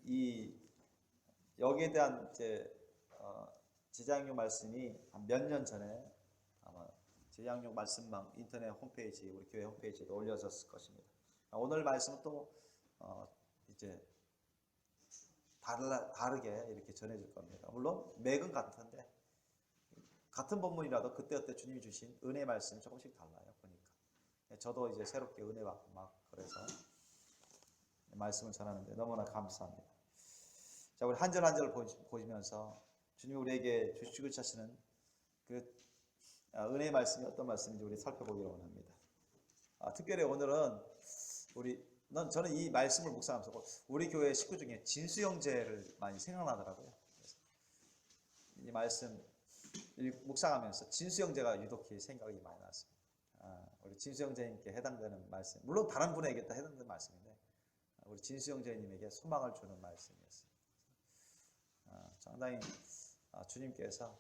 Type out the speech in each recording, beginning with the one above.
이 여기에 대한 이제 제자양육 말씀이 한 몇 년 전에 아마 제자양육 말씀방 인터넷 홈페이지, 우리 교회 홈페이지에도 올려졌을 것입니다. 오늘 말씀은 또 이제 다르게 이렇게 전해질 겁니다. 물론 맥은 같은데 같은 본문이라도 그때그때 주님이 주신 은혜 말씀이 조금씩 달라요. 보니까 저도 이제 새롭게 은혜 받고 막 그래서 말씀을 전하는데 너무나 감사합니다. 자, 우리 한 절 한 절 보시면서 주님이 우리에게 주시고 하시는 그 은혜의 말씀이 어떤 말씀인지 우리 살펴보기를 원합니다. 특별히 오늘은 저는 이 말씀을 묵상하면서 우리 교회 식구 중에 진수 형제를 많이 생각나더라고요. 그래서 이 말씀 묵상하면서 진수 형제가 유독히 생각이 많이 났습니다. 우리 진수 형제님께 해당되는 말씀, 물론 다른 분에게 다 해당되는 말씀인데 우리 진수 형제님에게 소망을 주는 말씀이었습니다. 상당히 주님께서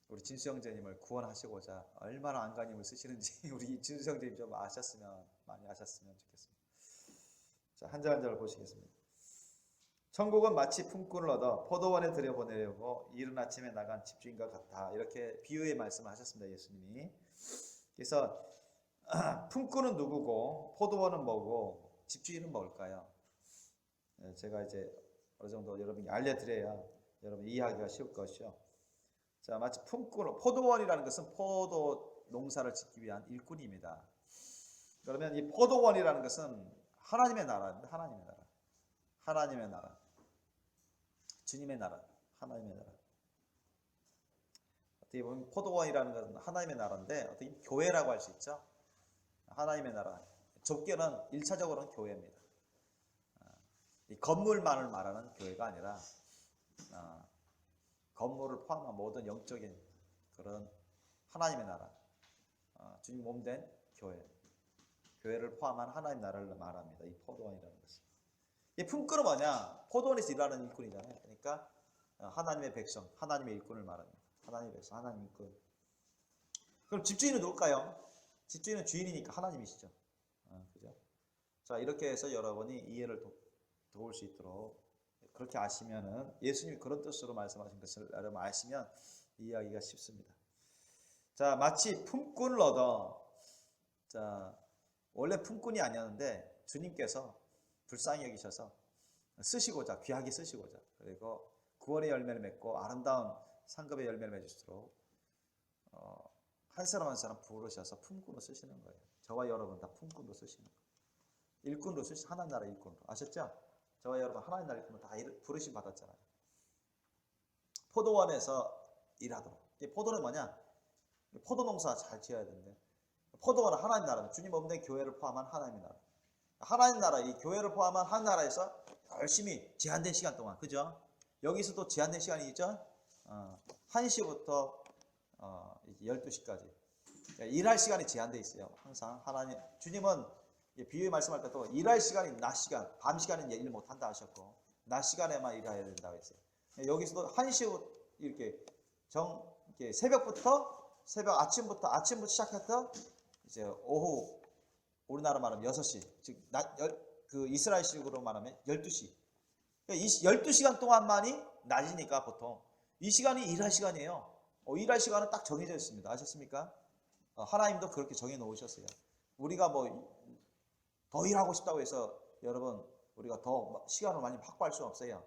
우리 진수 형제님을 구원하시고자 얼마나 안간힘을 쓰시는지 우리 진수 형제님 좀 많이 아셨으면 좋겠습니다. 자, 한 절 한 절 보시겠습니다. 천국은 마치 품꾼을 얻어 포도원에 들여보내려고 이른 아침에 나간 집주인과 같다. 이렇게 비유의 말씀을 하셨습니다. 예수님이. 그래서 품꾼은 누구고 포도원은 뭐고 집주인은 뭘까요? 제가 이제 어느 정도 여러분이 알려드려야 여러분 이해하기가 쉬울 것이요. 자, 마치 포도원이라는 것은 포도 농사를 짓기 위한 일꾼입니다. 그러면 이 포도원이라는 것은 하나님의 나라입니다. 하나님의 나라. 주님의 나라. 하나님의 나라. 어떻게 보면 포도원이라는 것은 하나님의 나라인데 어떻게 보면 교회라고 할 수 있죠. 하나님의 나라. 좁게는 1차적으로는 교회입니다. 이 건물만을 말하는 교회가 아니라 건물을 포함한 모든 영적인 그런 하나님의 나라, 주님 몸된 교회를 포함한 하나님의 나라를 말합니다. 이 포도원이라는 것은. 이 품꾼은 뭐냐? 포도원에서 일하는 일꾼이잖아요. 그러니까 하나님의 백성, 하나님의 일꾼을 말합니다. 하나님의 백성, 하나님의 일꾼. 그럼 집주인은 누굴까요? 집주인은 주인이니까 하나님이시죠. 그죠? 자, 이렇게 해서 여러분이 이해를 도울 수 있도록 그렇게 아시면은 예수님이 그런 뜻으로 말씀하신 것을 여러분 아시면 이해하기가 쉽습니다. 자, 마치 품꾼을 얻어. 자, 원래 품꾼이 아니었는데 주님께서 불쌍히 여기셔서 쓰시고자, 귀하게 쓰시고자, 그리고 구원의 열매를 맺고 아름다운 상급의 열매를 맺을수록 한 사람 한 사람 부르셔서 품꾼으로 쓰시는 거예요. 저와 여러분 다 품꾼으로 쓰시는 거예요. 일꾼으로 쓰시는 하나님 나라 일꾼으로. 아셨죠? 저와 여러분 하나님 나라 일꾼으로 다 부르심 받았잖아요. 포도원에서 일하도록. 포도는 뭐냐? 포도 농사 잘 지어야 되는데 포도원은 하나님 나라입니다. 주님 없는 교회를 포함한 하나님의 나라. 하나님 나라, 이 교회를 포함한 한 나라에서 열심히 제한된 시간 동안, 그죠? 여기서도 제한된 시간이 있죠? 1시부터 12시까지. 일할 시간이 제한되어 있어요. 항상 주님은 비유의 말씀할 때도 일할 시간이 낮 시간, 밤 시간은 일 못한다 하셨고 낮 시간에만 일해야 된다고 했어요. 여기서도 1시 이렇게 아침부터 시작해서 이제 오후 우리나라 말하면 6시, 즉 그 이스라엘식으로 말하면 12시. 그러니까 12시간 동안만이 낮이니까 보통 이 시간이 일할 시간이에요. 일할 시간은 딱 정해져 있습니다. 아셨습니까? 하나님도 그렇게 정해 놓으셨어요. 우리가 더 일하고 싶다고 해서 여러분 우리가 더 시간을 많이 확보할 수는 없어요.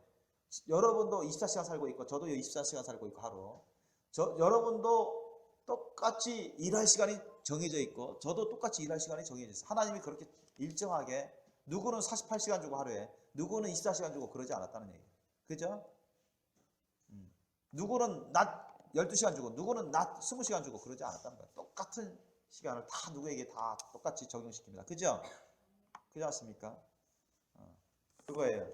여러분도 24시간 살고 있고 저도 24시간 살고 있고 하루. 여러분도 똑같이 일할 시간이 정해져 있고 저도 똑같이 일할 시간이 정해져 있어요. 하나님이 그렇게 일정하게 누구는 48시간 주고 하루에 누구는 24시간 주고 그러지 않았다는 얘기예요. 그죠? 누구는 낮 12시간 주고 누구는 낮 20시간 주고 그러지 않았다는 거예요. 똑같은 시간을 다 누구에게 다 똑같이 적용시킵니다. 그죠? 그렇지 않습니까? 그거예요.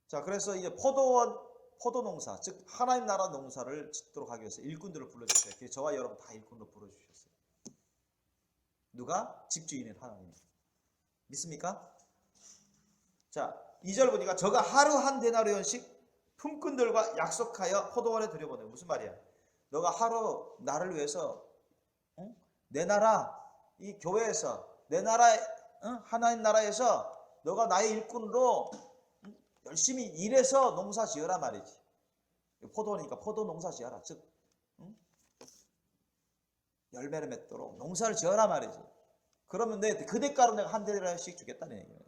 자, 그래서 이제 포도 농사, 즉 하나님 나라 농사를 짓도록 하기 위해서 일꾼들을 불러주셨어요. 그래서 저와 여러분 다 일꾼으로 불러주셨어요. 누가? 집주인인 하나님. 믿습니까? 자, 2절 보니까 저가 하루 한 데나리온씩 품꾼들과 약속하여 포도원에 들여보내. 무슨 말이야? 너가 하루 나를 위해서 내 나라 이 교회에서 내 나라에 하나님 나라에서 너가 나의 일꾼으로 열심히 일해서 농사 지어라 말이지. 포도니까 포도 농사 지어라. 즉 열매를 맺도록 농사를 지어라 말이지. 그러면 그 대가로 내가 한 데나리씩 주겠다는 얘기예요.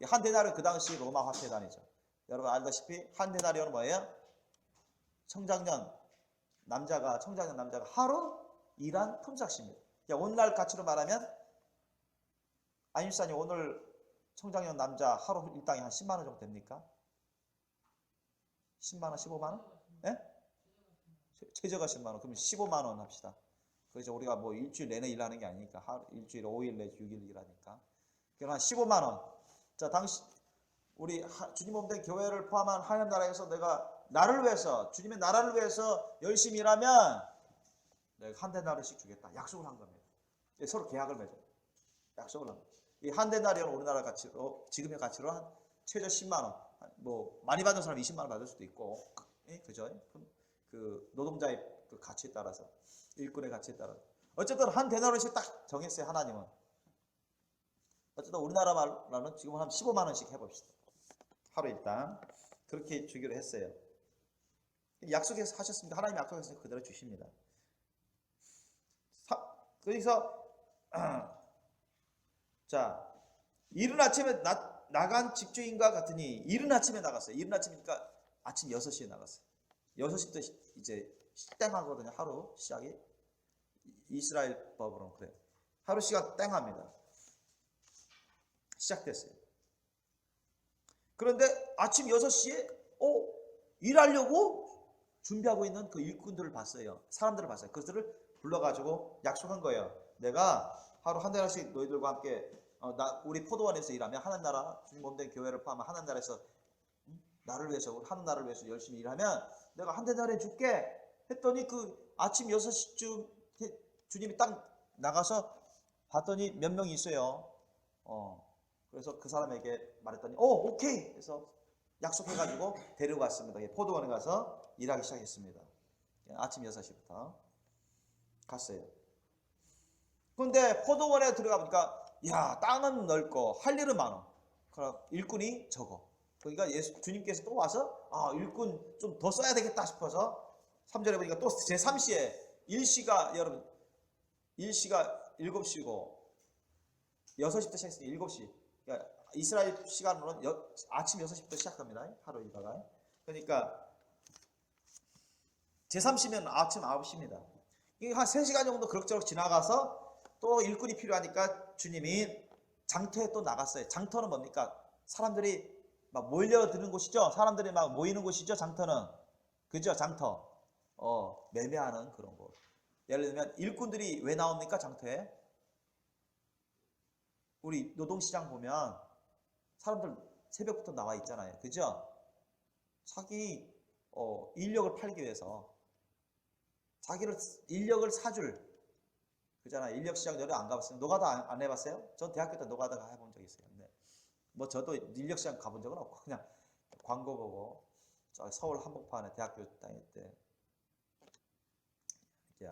한 데나리 그 당시 로마 화폐 단위죠. 여러분 알다시피 한 데나리온은 뭐예요? 청장년 남자가 하루 일한 품삯입니다. 오늘날 가치로 말하면 아임사님 오늘 청장년 남자 하루 일당이 한 10만 원 정도 됩니까? 10만 원, 15만 원? 네? 최저가 10만 원. 그럼 15만 원 합시다. 그래서 우리가 뭐 일주일 내내 일하는 게 아니니까 일주일에 5일 내지 6일 일하니까. 그럼 한 15만 원. 자, 당시 우리 주님 몸된 교회를 포함한 하나님 나라에서 내가 나를 위해서 주님의 나라를 위해서 열심히 일하면 내가 한 데나리씩 주겠다. 약속을 한 겁니다. 서로 계약을 맺어요. 약속을 합니다. 이 한 데나리온 우리나라 가치로 지금의 가치로 한 최저 10만 원. 뭐 많이 받은 사람 20만 원 받을 수도 있고, 그죠? 그 노동자의 그 가치에 따라서 일꾼의 가치에 따라서 어쨌든 한 데나리온씩 딱 정했어요. 하나님은. 어쨌든 우리나라 말로는 지금 한 15만 원씩 해봅시다. 하루 일당 그렇게 주기로 했어요. 약속해서 하셨습니다. 하나님 약속했으니까 그대로 주십니다. 그래서 자, 이른 아침에 나간 집주인과 같으니 이른 아침에 나갔어요. 이른 아침이니까 아침 6시에 나갔어요. 6시부터 이제 땡하거든요. 하루 시작이. 이스라엘 법으로는 그래요. 하루 시간 땡합니다. 시작됐어요. 그런데 아침 6시에 일하려고 준비하고 있는 그 일꾼들을 봤어요. 사람들을 봤어요. 그것들을 불러가지고 약속한 거예요. 내가 하루 한 달씩 너희들과 함께 우리 포도원에서 일하면 하나님 나라 주님 몸된 교회를 포함한 하나님 나라에서 나를 위해서 하나님 나라를 위해서 열심히 일하면 내가 한 달에 줄게 했더니 그 아침 6시쯤 주님이 딱 나가서 봤더니 몇 명이 있어요. 그래서 그 사람에게 말했더니 오케이 해서 약속해가지고 데리고 갔습니다. 포도원에 가서 일하기 시작했습니다. 아침 6시부터 갔어요. 그런데 포도원에 들어가 보니까 야, 땅은 넓고 할 일은 많아. 그럼 일꾼이 적어. 그러니까 주님께서 또 와서 일꾼 좀 더 써야 되겠다 싶어서 3절에 보니까 또 제3시에 일시가 여러분 일시가 7시고 6시부터 시작했으니까 7시. 그러니까 이스라엘 시간으로는 아침 6시부터 시작합니다. 하루 일과가. 그러니까 제3시면 아침 9시입니다. 한 3시간 정도 그럭저럭 지나가서 또 일꾼이 필요하니까 주님이 장터에 또 나갔어요. 장터는 뭡니까? 사람들이 막 몰려드는 곳이죠. 사람들이 막 모이는 곳이죠. 장터는. 그죠? 장터. 매매하는 그런 곳. 예를 들면 일꾼들이 왜 나옵니까? 장터에. 우리 노동시장 보면 사람들 새벽부터 나와 있잖아요. 그죠? 자기 인력을 팔기 위해서 자기를 인력을 사줄 그잖아요. 인력시장 여러 안 가봤어요. 노가다 안 해봤어요? 전 대학교 때 노가다 해본 적 있어요. 근데 뭐 저도 인력시장 가본 적은 없고 그냥 광고 보고 서울 한복판에 대학교 다닐 때 이제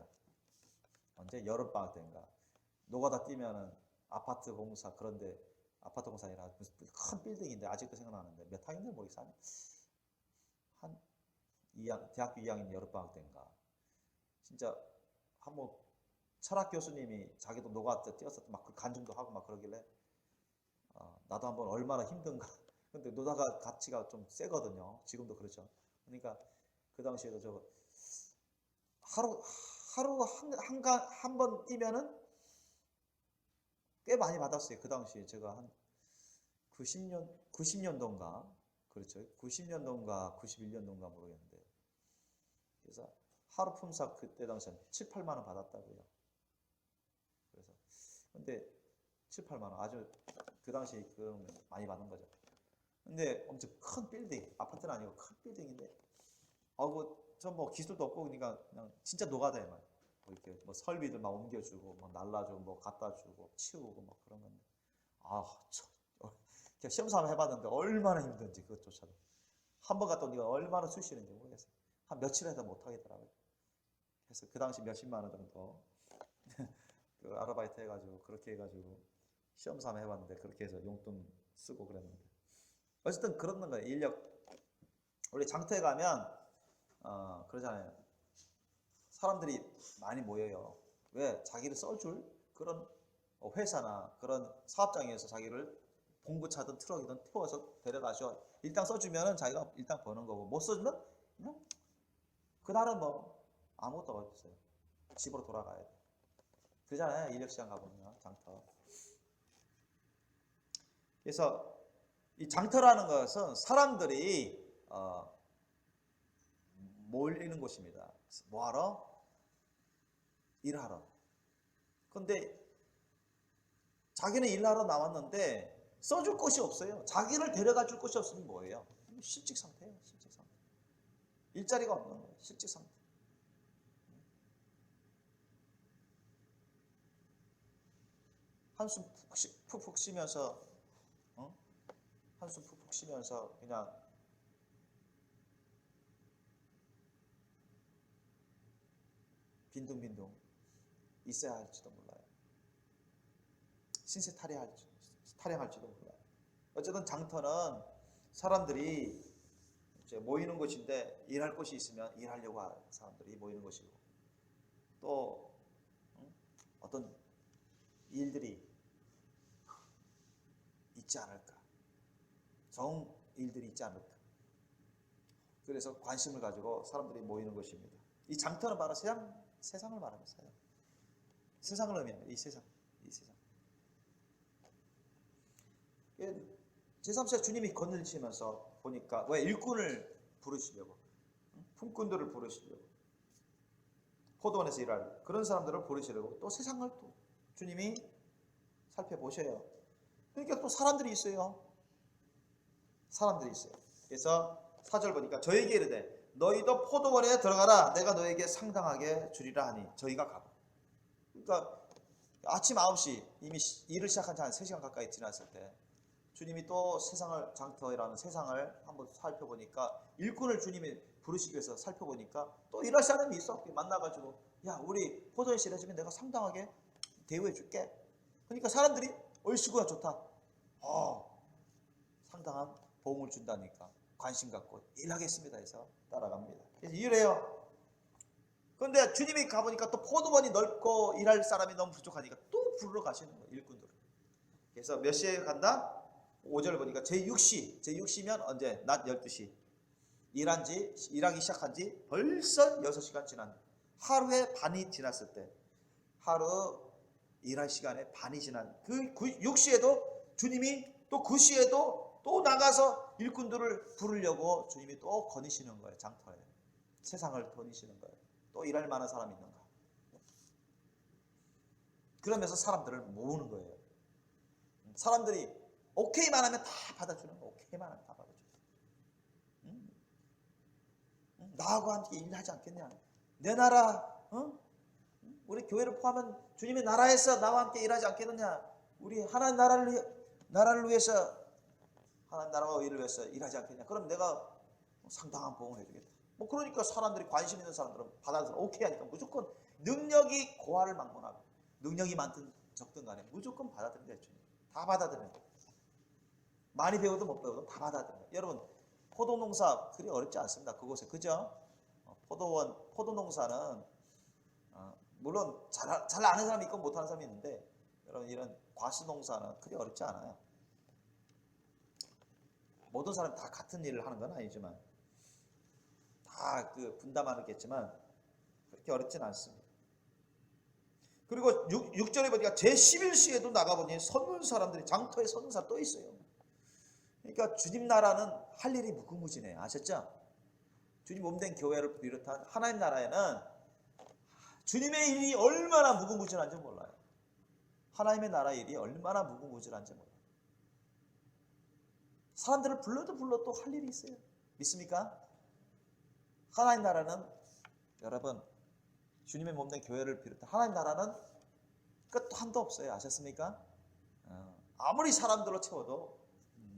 언제 여름방학 때인가 노가다 뛰면은 아파트 공사 그런데 아파트 공사 아니라 큰 빌딩인데 아직도 생각나는데 몇 학년인지 모르겠어요. 한 대학교 2학년 여름방학 때인가 진짜 한번 철학 교수님이 자기도 노가다 뛰어서 막 그 간증도 하고 막 그러길래 나도 한번 얼마나 힘든가. 근데 노다가 가치가 좀 세거든요. 지금도 그렇죠. 그러니까 그 당시에도 저 하루 한 번 뛰면은 꽤 많이 받았어요. 그 당시에 제가 한 90년도인가 그렇죠. 90년도인가 91년도인가 모르겠는데 그래서 하루 품삯 그때 당시에 7, 8만 원 받았다고요. 그래서 근데 7, 8만 원 아주 그 당시에 그런 많이 받는 거죠. 근데 엄청 큰 빌딩 아파트는 아니고 큰 빌딩인데 전 뭐 기술도 없고 그러니까 그냥 진짜 노가다에 막 이렇게 뭐 설비들 막 옮겨주고 뭐 날라주고 뭐 갖다주고 치우고 막 그런 건데 그냥 시험 삼아 해봤는데 얼마나 힘든지 그것조차도 한 번 갔다 오니까 얼마나 쑤시는지 모르겠어요. 한 며칠 해도 못 하겠더라고요. 그래서 그 당시 몇십만 원 정도 그 아르바이트 해가지고 그렇게 해가지고 시험 삼아 해봤는데 그렇게 해서 용돈 쓰고 그랬는데 어쨌든 그런 거예요. 인력. 우리 장터에 가면 그러잖아요. 사람들이 많이 모여요. 왜? 자기를 써줄 그런 회사나 그런 사업장에서 자기를 봉구차든 트럭이든 태워서 데려가셔. 일당 써주면은 자기가 일당 버는 거고, 못 써주면 그냥 그날은 뭐 아무것도 없어요. 집으로 돌아가야 돼. 그러잖아요. 인력시장 가보면 장터. 그래서 이 장터라는 것은 사람들이 몰리는 곳입니다. 뭐하러? 일하러. 근데 자기는 일하러 나왔는데 써줄 곳이 없어요. 자기를 데려가 줄 곳이 없으면 뭐예요? 실직 상태예요. 실직 상태. 일자리가 없는 거예요. 실직 상태. 한숨 푹푹 쉬면서 한숨 푹푹 쉬면서 그냥 빈둥빈둥 있어야 할지도 몰라요. 신세 탈행할지도 몰라요. 어쨌든 장터는 사람들이 이제 모이는 곳인데 일할 곳이 있으면 일하려고 하는 사람들이 모이는 곳이고, 또 어떤 일들이 있지 않을까, 좋은 일들이 있지 않을까. 그래서 관심을 가지고 사람들이 모이는 것입니다. 이 장터는 바로 세상을 말합니다. 세상을 의미합니다. 이 세상. 제3세 주님이 건너시면서 보니까 왜 일꾼을 부르시려고, 품꾼들을 부르시려고, 포도원에서 일할 그런 사람들을 부르시려고 또 세상을 또 주님이 살펴보셔요. 그러니까 또 사람들이 있어요. 그래서 4절 보니까 저에게 이르되 너희도 포도원에 들어가라. 내가 너에게 상당하게 주리라 하니 저희가 가고. 그러니까 아침 9시 이미 일을 시작한 지 한 3시간 가까이 지났을 때 주님이 또 장터라는 세상을 한번 살펴보니까, 일꾼을 주님이 부르시기 위해서 살펴보니까 또 일할 사람이 있어. 만나가지고 야, 우리 포도원 일해주면 내가 상당하게 대우해 줄게. 그러니까 사람들이 얼씨구가 좋다. 상당한 보험을 준다니까 관심 갖고 일하겠습니다 해서 따라갑니다. 그래서 일해요. 그런데 주님이 가보니까 또 포도원이 넓고 일할 사람이 너무 부족하니까 또 부르러 가시는 거예요. 일꾼들을. 그래서 몇 시에 간다? 5절 보니까 제6시면 언제? 낮 12시. 일하기 시작한 지 벌써 6시간 지난, 하루의 반이 지났을 때, 하루 일할 시간에 반이 지난 그 6시에도 주님이 또 9시에도 또 나가서 일꾼들을 부르려고 주님이 또 거니시는 거예요. 장터에. 세상을 거니시는 거예요. 또 일할 만한 사람이 있는가. 그러면서 사람들을 모으는 거예요. 사람들이 오케이만 하면 다 받아주는 거. 오케이만 하면 다 받아줘요. 나하고 함께 일하지 않겠냐. 내 나라, 우리 교회를 포함한 주님의 나라에서 나와 함께 일하지 않겠느냐. 우리 하나님 나라를 위해서, 하나님 나라와 의를 위해서 일하지 않겠냐. 그럼 내가 상당한 보험을 해주겠다. 뭐 그러니까 사람들이, 관심 있는 사람들은 받아서 오케이 하니까 무조건, 능력이 고하를 막론하고 능력이 많든 적든 간에 무조건 받아들인다. 다 받아들인다. 많이 배우든 못 배우든 다 받아들여요. 여러분, 포도농사 그리 어렵지 않습니다. 그곳에. 그죠? 포도농사는 물론 잘 아는 사람이 있고 못하는 사람이 있는데, 여러분, 이런 과수농사는 그리 어렵지 않아요. 모든 사람이 다 같은 일을 하는 건 아니지만 다 그 분담하겠지만 그렇게 어렵진 않습니다. 그리고 6절에 보니까 제11시에도 나가보니 섰는 사람들이, 장터에 섰는 사람 또 있어요. 그러니까 주님 나라는 할 일이 무궁무진해요. 아셨죠? 주님 몸된 교회를 비롯한 하나님 나라에는 주님의 일이 얼마나 무궁무진한지 몰라요. 하나님의 나라 일이 얼마나 무궁무진한지 몰라요. 사람들을 불러도 할 일이 있어요. 믿습니까? 하나님 나라는, 여러분, 주님의 몸된 교회를 비롯한 하나님 나라는 끝도 한도 없어요. 아셨습니까? 아무리 사람들로 채워도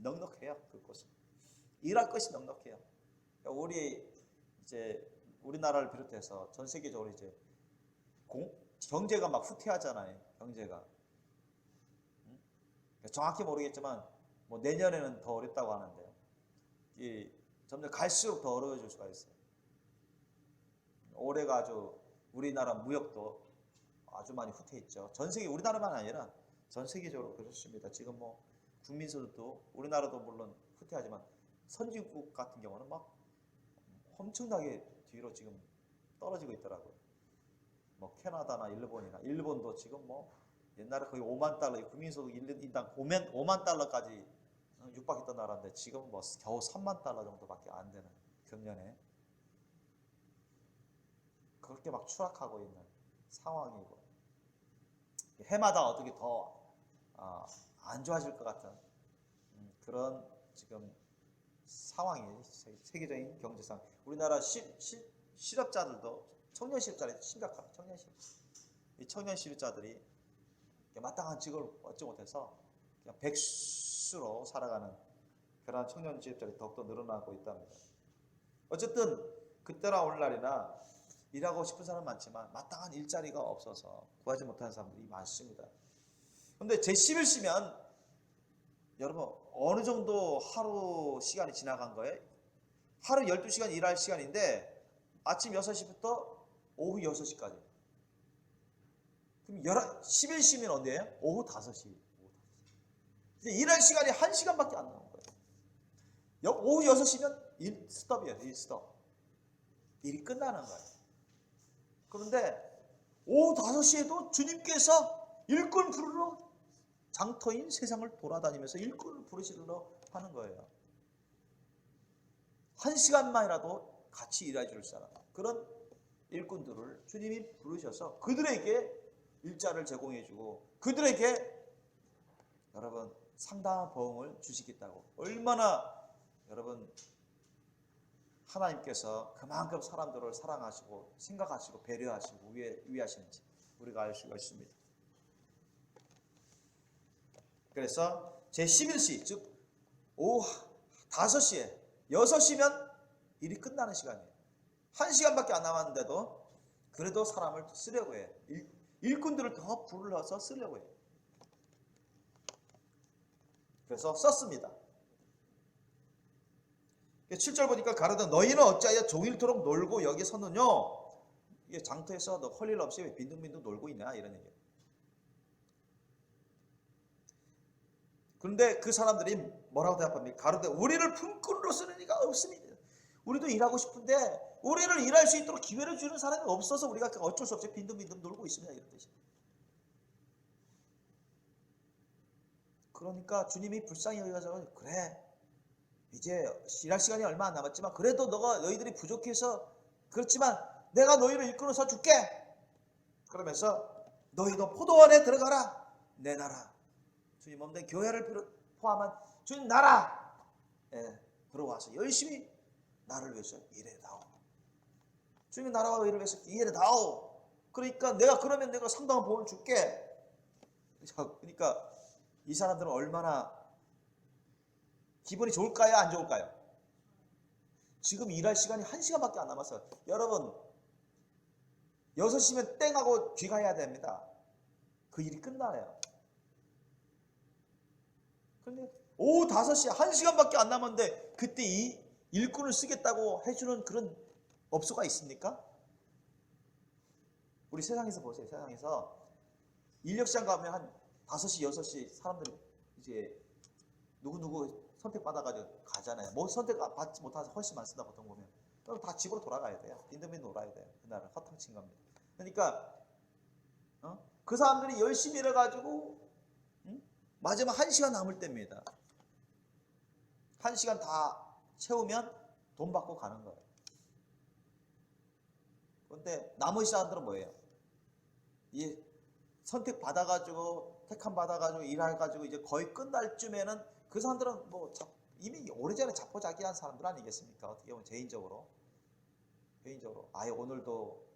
넉넉해요. 그곳은 일할 것이 넉넉해요. 우리나라를 비롯해서 전 세계적으로 이제 경제가 막 후퇴하잖아요. 경제가 정확히 모르겠지만 뭐 내년에는 더 어렵다고 하는데요. 이 점점 갈수록 더 어려워질 수가 있어요. 올해가 아주 우리나라 무역도 아주 많이 후퇴했죠. 전 세계 우리나라만 아니라 전 세계적으로 그렇습니다. 지금 뭐 국민소득도 우리나라도 물론 후퇴하지만 선진국 같은 경우는 막 엄청나게 뒤로 지금 떨어지고 있더라고요. 뭐 캐나다나 일본도 지금 뭐 옛날에 거의 5만 달러 국민소득 인당 5만 달러까지 육박했던 나라인데 지금 뭐 겨우 3만 달러 정도밖에 안 되는 금년에 그렇게 막 추락하고 있는 상황이고 해마다 어떻게 더 안 좋아질 것 같은 그런 지금 상황이 세계적인 경제상 우리나라 실업자들도 청년 실업자들이 심각합니다. 이 청년 실업자들이 마땅한 직업을 얻지 못해서 그냥 백수로 살아가는 그런 청년 실업자들이 더욱더 늘어나고 있답니다. 어쨌든 그때나 오늘날이나 일하고 싶은 사람은 많지만 마땅한 일자리가 없어서 구하지 못하는 사람들이 많습니다. 그런데 제11시면 여러분 어느 정도 하루 시간이 지나간 거예요? 하루 12시간 일할 시간인데 아침 6시부터 오후 6시까지. 그럼 11시면 언제예요? 오후 5시. 이제 일할 시간이 1시간밖에 안 나온 거예요. 오후 6시면 일 스톱이에요. 일 스톱. 일이 끝나는 거예요. 그런데 오후 5시에도 주님께서 일꾼 부르러 장터인 세상을 돌아다니면서 일꾼을 부르시러 하는 거예요. 1시간만이라도 같이 일해 줄 사람. 그런 일꾼들을 주님이 부르셔서 그들에게 일자를 제공해 주고 그들에게 여러분 상당한 보응을 주시겠다고. 얼마나 여러분 하나님께서 그만큼 사람들을 사랑하시고 생각하시고 배려하시고 위하시는지 우리가 알 수가 있습니다. 그래서 제11시 즉 오후 5시에 6시면 일이 끝나는 시간이에요. 1시간밖에 안 남았는데도 그래도 사람을 쓰려고 해요. 일꾼들을 더 불러서 쓰려고 해요. 그래서 썼습니다. 7절 보니까 가로되 너희는 어찌하여 종일토록 놀고 여기 섰느냐? 이게 장터에서 너 할 일 없이 왜 빈둥빈둥 놀고 있냐 이런 얘기예요. 그런데 그 사람들이 뭐라고 대답합니까? 가로되 우리를 품꾼으로 쓰는 이가 없습니다. 우리도 일하고 싶은데 우리를 일할 수 있도록 기회를 주는 사람이 없어서 우리가 어쩔 수 없이 빈둥빈둥 놀고 있습니다. 이런 뜻이에요. 그러니까 주님이 불쌍히 여기서 그래 이제 일할 시간이 얼마 안 남았지만 그래도 너희들이 부족해서 그렇지만 내가 너희를 일꾼으로 서줄게. 그러면서 너희도 포도원에 들어가라. 내 나라 주님 없는 교회를 포함한 주님 나라에 들어와서 열심히 나를 위해서 일해다오. 주님의 나라와 의를 위해서 일해다오. 그러니까 그러면 내가 상당한 보험을 줄게. 그러니까 이 사람들은 얼마나 기분이 좋을까요? 안 좋을까요? 지금 일할 시간이 1시간밖에 안 남았어요. 여러분 6시면 땡하고 귀가해야 됩니다. 그 일이 끝나요. 그런데 오후 5시에 1시간밖에 안 남았는데 그때 이 일꾼을 쓰겠다고 해주는 그런 업소가 있습니까? 우리 세상에서 보세요. 세상에서 인력시장 가면 한 5시, 6시 사람들이 이제 누구누구 선택받아가지고 가잖아요. 뭐 선택받지 못해서 훨씬 많습니다. 보통 보면. 그럼 다 집으로 돌아가야 돼요. 빈둥빈둥 놀아야 돼요. 그날은 허탕친 겁니다. 그러니까 그 사람들이 열심히 일해가지고 마지막 1시간 남을 때입니다. 1시간 다 채우면 돈 받고 가는 거예요. 그런데 나머지 사람들은 뭐예요? 이 선택 받아가지고 택함 받아가지고 일해가지고 이제 거의 끝날 쯤에는 그 사람들은 뭐 이미 오래전에 자포자기한 사람들 아니겠습니까? 어떻게 보면 개인적으로 아예 오늘도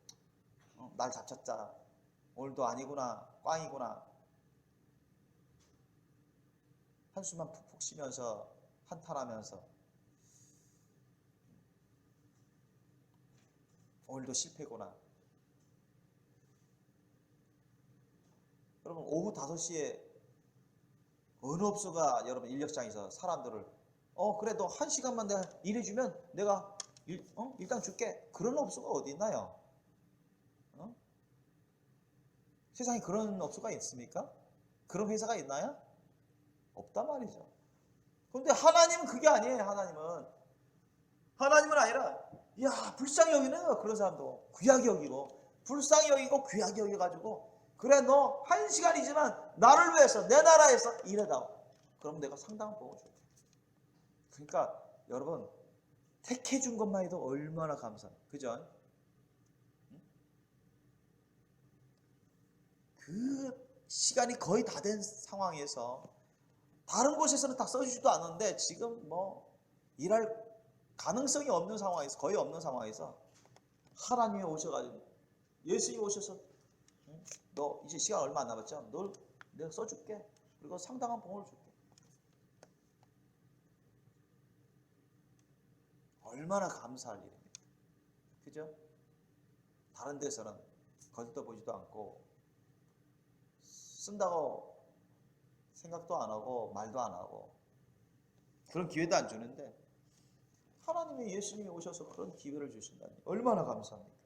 날 잡쳤자 오늘도 아니구나 꽝이구나 한숨만 푹푹 쉬면서 한탄하면서 오늘도 실패구나. 여러분 오후 5시에 어느 업소가 여러분 인력장에서 사람들을 그래 너 1시간만 내가 일해주면 내가 일당 줄게. 그런 업소가 어디 있나요? 세상에 그런 업소가 있습니까? 그런 회사가 있나요? 없단 말이죠. 그런데 하나님은 그게 아니에요. 하나님은 아니라 불쌍히 여기는 거야. 그런 사람도 귀하게 여기고 불쌍히 여기고 귀하게 여겨가지고 그래 너 1시간이지만 나를 위해서 내 나라에서 일해다오. 그럼 내가 상당한 복을 줄게. 그러니까 여러분 택해 준 것만 해도 얼마나 감사해요. 그죠? 그 시간이 거의 다 된 상황에서 다른 곳에서는 다 써주지도 않는데 지금 뭐 일할 가능성이 없는 상황에서 거의 없는 상황에서 하나님이 오셔가지고 예수님이 오셔서 너 이제 시간 얼마 안 남았죠? 널 내가 써줄게. 그리고 상당한 봉을 줄게. 얼마나 감사할 일입니까? 그죠? 다른 데서는 거들떠 보지도 않고 쓴다고 생각도 안 하고 말도 안 하고 그런 기회도 안 주는데 하나님의 예수님이 오셔서 그런 기회를 주신다니 얼마나 감사합니까?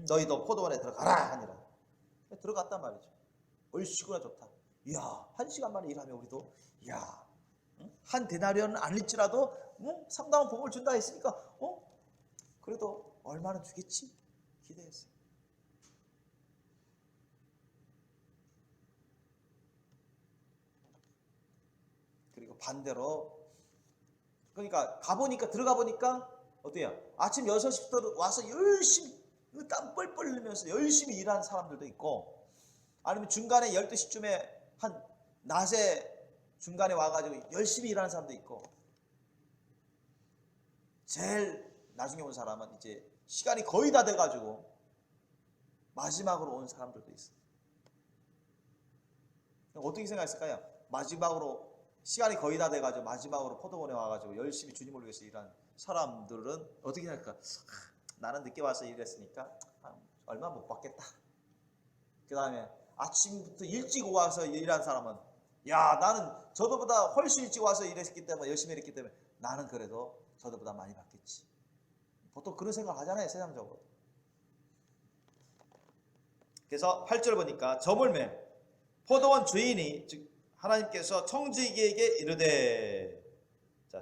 너희도 포도원에 들어가라 하니라. 들어갔단 말이죠. 얼씨구나 좋다. 이야 1시간 만에 일하면 우리도 한 데나리온은 아닐지라도 상당한 복을 준다 했으니까 그래도 얼마나 주겠지? 기대했어요. 그리고 반대로 그러니까 들어가 보니까 어때요? 아침 6시부터 와서 열심히 땀 뻘뻘 흘리면서 열심히 일하는 사람들도 있고 아니면 중간에 12시쯤에 한 낮에 중간에 와가지고 열심히 일하는 사람도 있고 제일 나중에 온 사람은 이제 시간이 거의 다 돼가지고 마지막으로 온 사람들도 있어요. 어떻게 생각했을까요? 마지막으로 시간이 거의 다 돼가지고 마지막으로 포도원에 와가지고 열심히 주님을 위해서 일하는 사람들은 어떻게 생각할까? 나는 늦게 와서 일했으니까 얼마 못 받겠다. 그 다음에 아침부터 일찍 와서 일한 사람은 나는 저도보다 훨씬 일찍 와서 일했기 때문에 열심히 일했기 때문에 나는 그래도 저도보다 많이 받겠지. 보통 그런 생각 하잖아요. 세상적으로. 그래서 8절 보니까 저물매 포도원 주인이 즉 하나님께서 청지기에게 이르되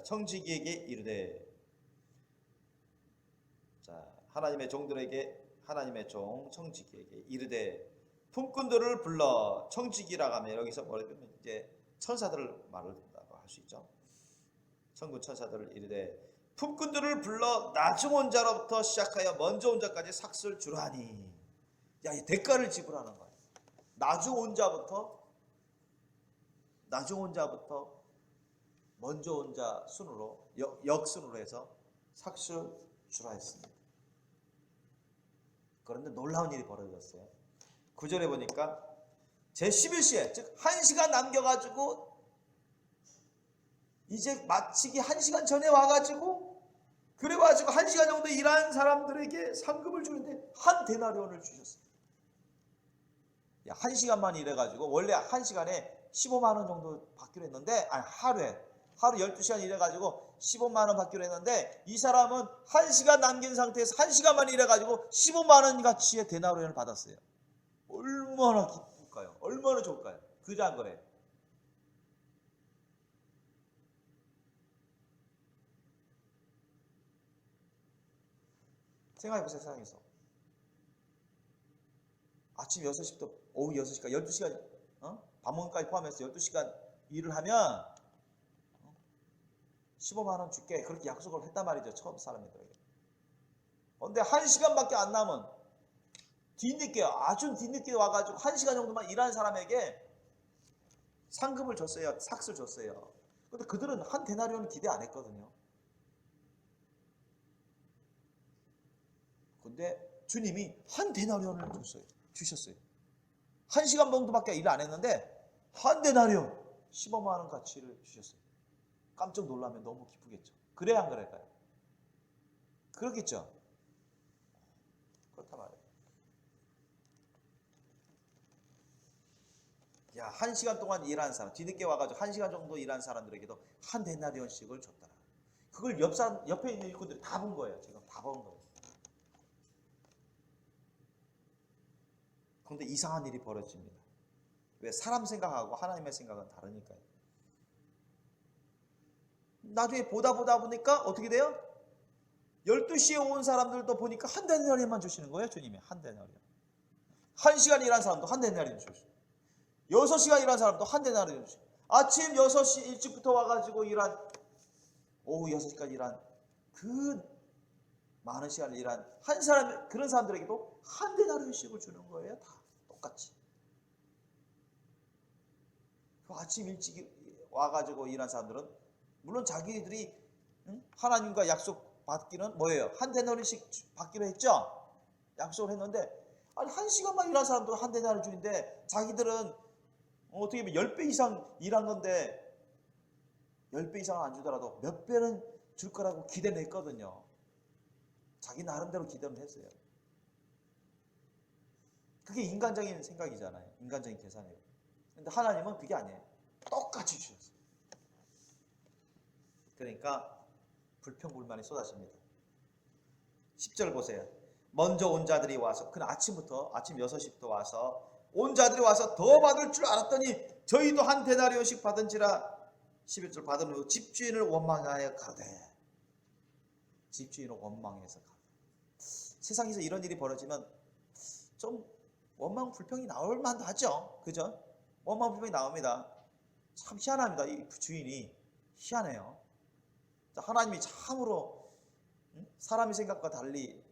청지기에게 이르되 하나님의 종들에게 하나님의 종 청지기에게 이르되 품꾼들을 불러 청지기라고 하면 여기서 뭐냐면 이제 천사들을 말을 한다고 할 수 있죠. 천군 천사들을 이르되 품꾼들을 불러 나중 온 자로부터 시작하여 먼저 온 자까지 삭슬 주라니. 이 대가를 지불하는 거예요. 나중 온 자부터 먼저 온 자 순으로 역순으로 해서 삭슬 주라 했습니다. 그런데 놀라운 일이 벌어졌어요. 9절에 보니까 제11시에 즉 1시간 남겨가지고 이제 마치기 1시간 전에 와가지고 그래가지고 1시간 정도 일한 사람들에게 상급을 주는데 한 데나리온을 주셨어요. 1시간만 일해가지고 원래 1시간에 15만 원 정도 받기로 했는데 하루 12시간 일해가지고 15만 원 받기로 했는데 이 사람은 1시간 남긴 상태에서 1시간만 일해가지고 15만 원 가치의 데나리온을 받았어요. 얼마나 기쁠까요? 얼마나 좋을까요? 그저 안 그래요? 생각해보세요. 세상에서 아침 6시부터 오후 6시까지 12시간 밥 먹기까지 포함해서 12시간 일을 하면 15만 원 줄게 그렇게 약속을 했단 말이죠. 처음 사람들에게. 그런데 1시간밖에 안 남은 아주 뒤늦게 와가지고 1시간 정도만 일하는 사람에게 상금을 줬어요. 삭스를 줬어요. 근데 그들은 한 데나리온은 기대 안 했거든요. 근데 주님이 한 데나리온을 주셨어요. 1시간 정도밖에 일 안 했는데 한 데나리온 15만 원 가치를 주셨어요. 깜짝 놀라면 너무 기쁘겠죠. 그래야 안 그럴까요? 그렇겠죠. 그렇단 말이에요. 야, 1시간 동안 일한 사람, 뒤늦게 와가지고 1시간 정도 일한 사람들에게도 한 데나리온씩을 줬더라. 그걸 옆에 있는 일꾼들이 다 본 거예요. 지금 다 본 거예요. 그런데 이상한 일이 벌어집니다. 왜? 사람 생각하고 하나님의 생각은 다르니까요. 나중에 보다 보니까 어떻게 돼요? 12시에 온 사람들도 보니까 한 데나리온만 주시는 거예요. 주님이 한 데나리온. 1시간 일한 사람도 한 데나리온 주시고 6시간 일한 사람도 한 데나리온 주시고 아침 6시 일찍부터 와가지고 일한 오후 6시까지 일한 그 많은 시간을 일한 한 사람, 그런 사람들에게도 한 데나리온씩을 주는 거예요. 다 똑같이. 그 아침 일찍 와가지고 일한 사람들은 물론 자기들이 하나님과 약속 받기는 뭐예요? 한 데나리온씩 받기로 했죠? 약속을 했는데 아니 1시간만 일한 사람도 한 데나리온 주는데 자기들은 어떻게 보면 10배 이상 일한 건데 10배 이상은 안 주더라도 몇 배는 줄 거라고 기대는 했거든요. 자기 나름대로 기대는 했어요. 그게 인간적인 생각이잖아요. 인간적인 계산이에요. 근데 하나님은 그게 아니에요. 똑같이 주셨어요. 그러니까 불평불만이 쏟아집니다. 10절 보세요. 먼저 온 자들이 와서, 그날 아침부터, 아침 6시부터 와서 온 자들이 와서 더 받을 줄 알았더니 저희도 한 데나리온씩 받은지라. 11절 받은 후 집주인을 원망하여 가되. 집주인을 원망해서 가되. 세상에서 이런 일이 벌어지면 좀 원망 불평이 나올 만도 하죠. 그죠? 원망 불평이 나옵니다. 참 희한합니다. 이 주인이 희한해요. 하나님이 참으로 사람의 생각과 달리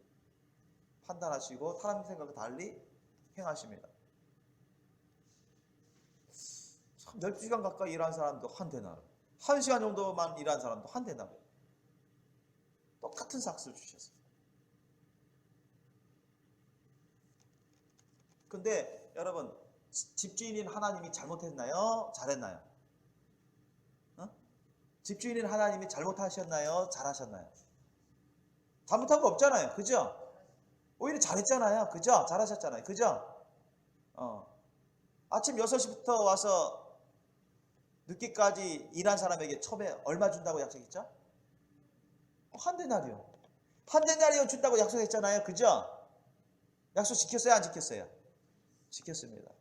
판단하시고 사람의 생각과 달리 행하십니다. 참 12시간 가까이 일한 사람도 한 데나리온, 1시간 정도만 일한 사람도 한 데나리온. 똑같은 삭스를 주셨어요. 근데 여러분, 집주인인 하나님이 잘못했나요? 잘했나요? 집주인인 하나님이 잘못하셨나요? 잘하셨나요? 잘못한 거 없잖아요. 그죠? 오히려 잘했잖아요. 그죠? 잘하셨잖아요. 그죠? 아침 6시부터 와서 늦게까지 일한 사람에게 처음에 얼마 준다고 약속했죠? 한 데나리온. 한 데나리온 준다고 약속했잖아요. 그죠? 약속 지켰어요? 안 지켰어요? 지켰습니다.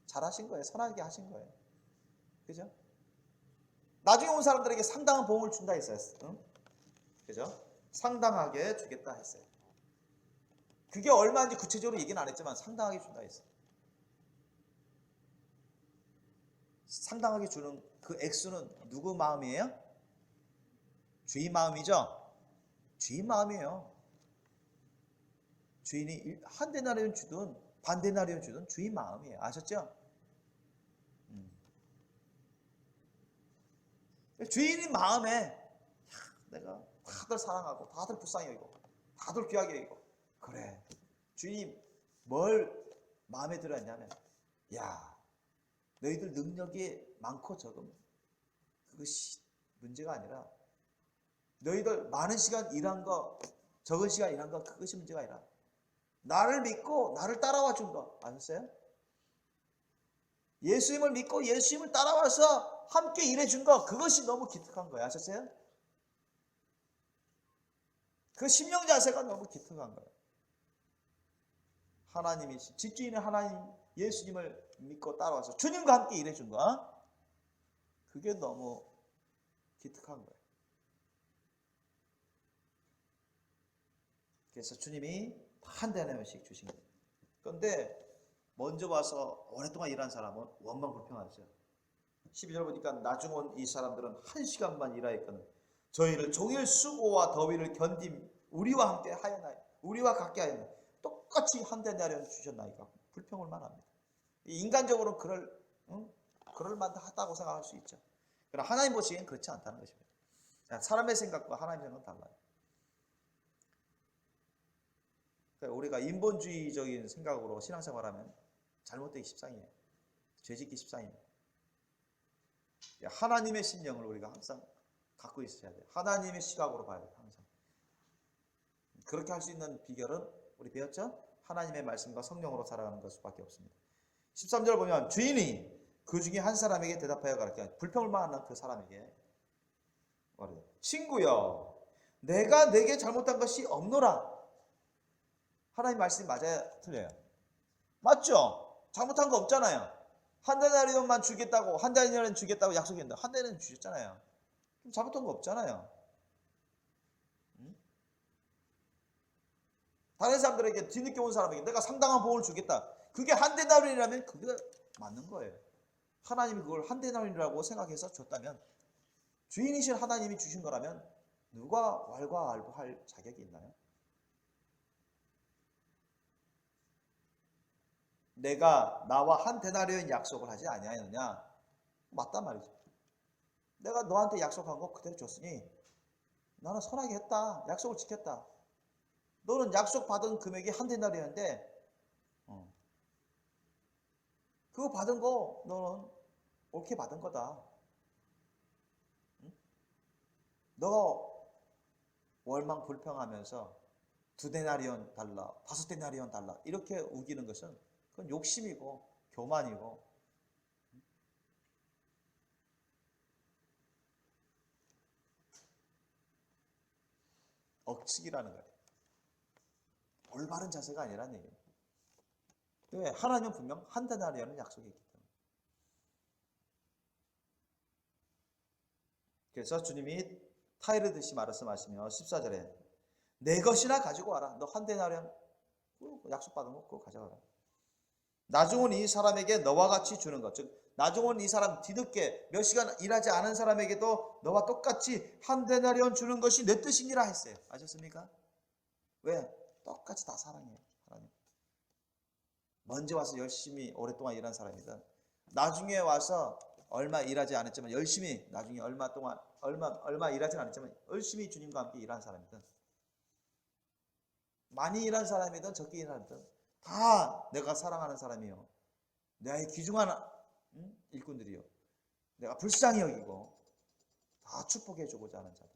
잘하신 거예요. 선하게 하신 거예요. 그죠? 나중에 온 사람들에게 상당한 보험을 준다 했어요. 그죠? 상당하게 주겠다 했어요. 그게 얼마인지 구체적으로 얘기는 안 했지만 상당하게 준다 했어요. 상당하게 주는 그 액수는 누구 마음이에요? 주인 마음이죠? 주인 마음이에요. 주인이 한 데나리온 주든 반 데나리온 주든 주인 마음이에요. 아셨죠? 주인이 마음에 내가 다들 사랑하고 다들 불쌍히 여기고 다들 귀하게 여기고 그래. 주인이 뭘 마음에 들어 했냐면 야 너희들 능력이 많고 적으면 그것이 문제가 아니라 너희들 많은 시간 일한 거 적은 시간 일한 거 그것이 문제가 아니라 나를 믿고 나를 따라와 준 거 아셨어요? 예수님을 믿고 예수님을 따라와서 함께 일해준 거 그것이 너무 기특한 거예요. 아셨어요? 그 심령 자세가 너무 기특한 거예요. 하나님이 집주인의 하나님 예수님을 믿고 따라와서 주님과 함께 일해준 거 그게 너무 기특한 거예요. 그래서 주님이 한 데나리온씩 주신 거예요. 그런데 먼저 와서 오랫동안 일한 사람은 원망 불평하죠. 12절 보니까 나중 온 이 사람들은 1시간만 일하였거늘 저희를 종일 수고와 더위를 견딤 우리와 함께 하였나요? 우리와 같게 하였나요? 똑같이 한 데나리온 주셨나이까 불평을 만합니다. 인간적으로 그럴 만하다고 생각할 수 있죠. 그러나 하나님 보시기엔 그렇지 않다는 것입니다. 사람의 생각과 하나님의 생각은 달라요. 그러니까 우리가 인본주의적인 생각으로 신앙생활하면 잘못되기 십상이에요. 죄짓기 십상입니다. 하나님의 심령을 우리가 항상 갖고 있어야 돼요. 하나님의 시각으로 봐야 돼요. 항상. 그렇게 할 수 있는 비결은 우리 배웠죠? 하나님의 말씀과 성령으로 살아가는 것 수밖에 없습니다. 13절 보면 주인이 그 중에 한 사람에게 대답하여 가르쳐. 불평을 많은 그 사람에게 말해. 친구여, 내가 내게 잘못한 것이 없노라. 하나님 말씀이 맞아요? 틀려요? 맞죠? 잘못한 거 없잖아요. 한 데나리온만 주겠다고, 한 데나리온 주겠다고 약속했는데 한 데나리온 주셨잖아요. 잘못한 거 없잖아요. 다른 사람들에게 뒤늦게 온 사람에게 내가 상당한 보험을 주겠다. 그게 한 데나리온이라면 그게 맞는 거예요. 하나님이 그걸 한 데나리온이라고 생각해서 줬다면, 주인이신 하나님이 주신 거라면 누가 왈가왈부할 자격이 있나요? 내가 나와 한 데나리온 약속을 하지 아니하였느냐? 맞단 말이죠. 내가 너한테 약속한 거 그대로 줬으니 나는 선하게 했다. 약속을 지켰다. 너는 약속 받은 금액이 한 데나리온인데 그거 받은 거 너는 옳게 받은 거다. 너가 월망 불평하면서 2데나리온 달라, 5데나리온 달라 이렇게 우기는 것은 그건 욕심이고 교만이고 억측이라는 거예요. 올바른 자세가 아니라는 얘기예요. 왜? 하나님은 분명 한 데나리온을 약속했기 때문에. 그래서 주님이 타이르듯이 말씀하시며 14절에 내 것이나 가지고 와라. 너 한 데나리온 약속받은 거 그거 가져가라. 나중은 이 사람에게 너와 같이 주는 것. 즉 나중은 이 사람 뒤늦게 몇 시간 일하지 않은 사람에게도 너와 똑같이 한 데나리온 주는 것이 내 뜻이니라 했어요. 아셨습니까? 왜? 똑같이 다 사랑해요. 하나님. 먼저 와서 열심히 오랫동안 일한 사람이든 나중에 와서 얼마 일하지 않았지만 열심히 나중에 얼마 일하지 않았지만 열심히 주님과 함께 일한 사람이든 많이 일한 사람이든 적게 일한 사람이든 다 내가 사랑하는 사람이요. 나의 귀중한 일꾼들이요. 내가 불쌍히 여기고 다 축복해 주고자 하는 자들.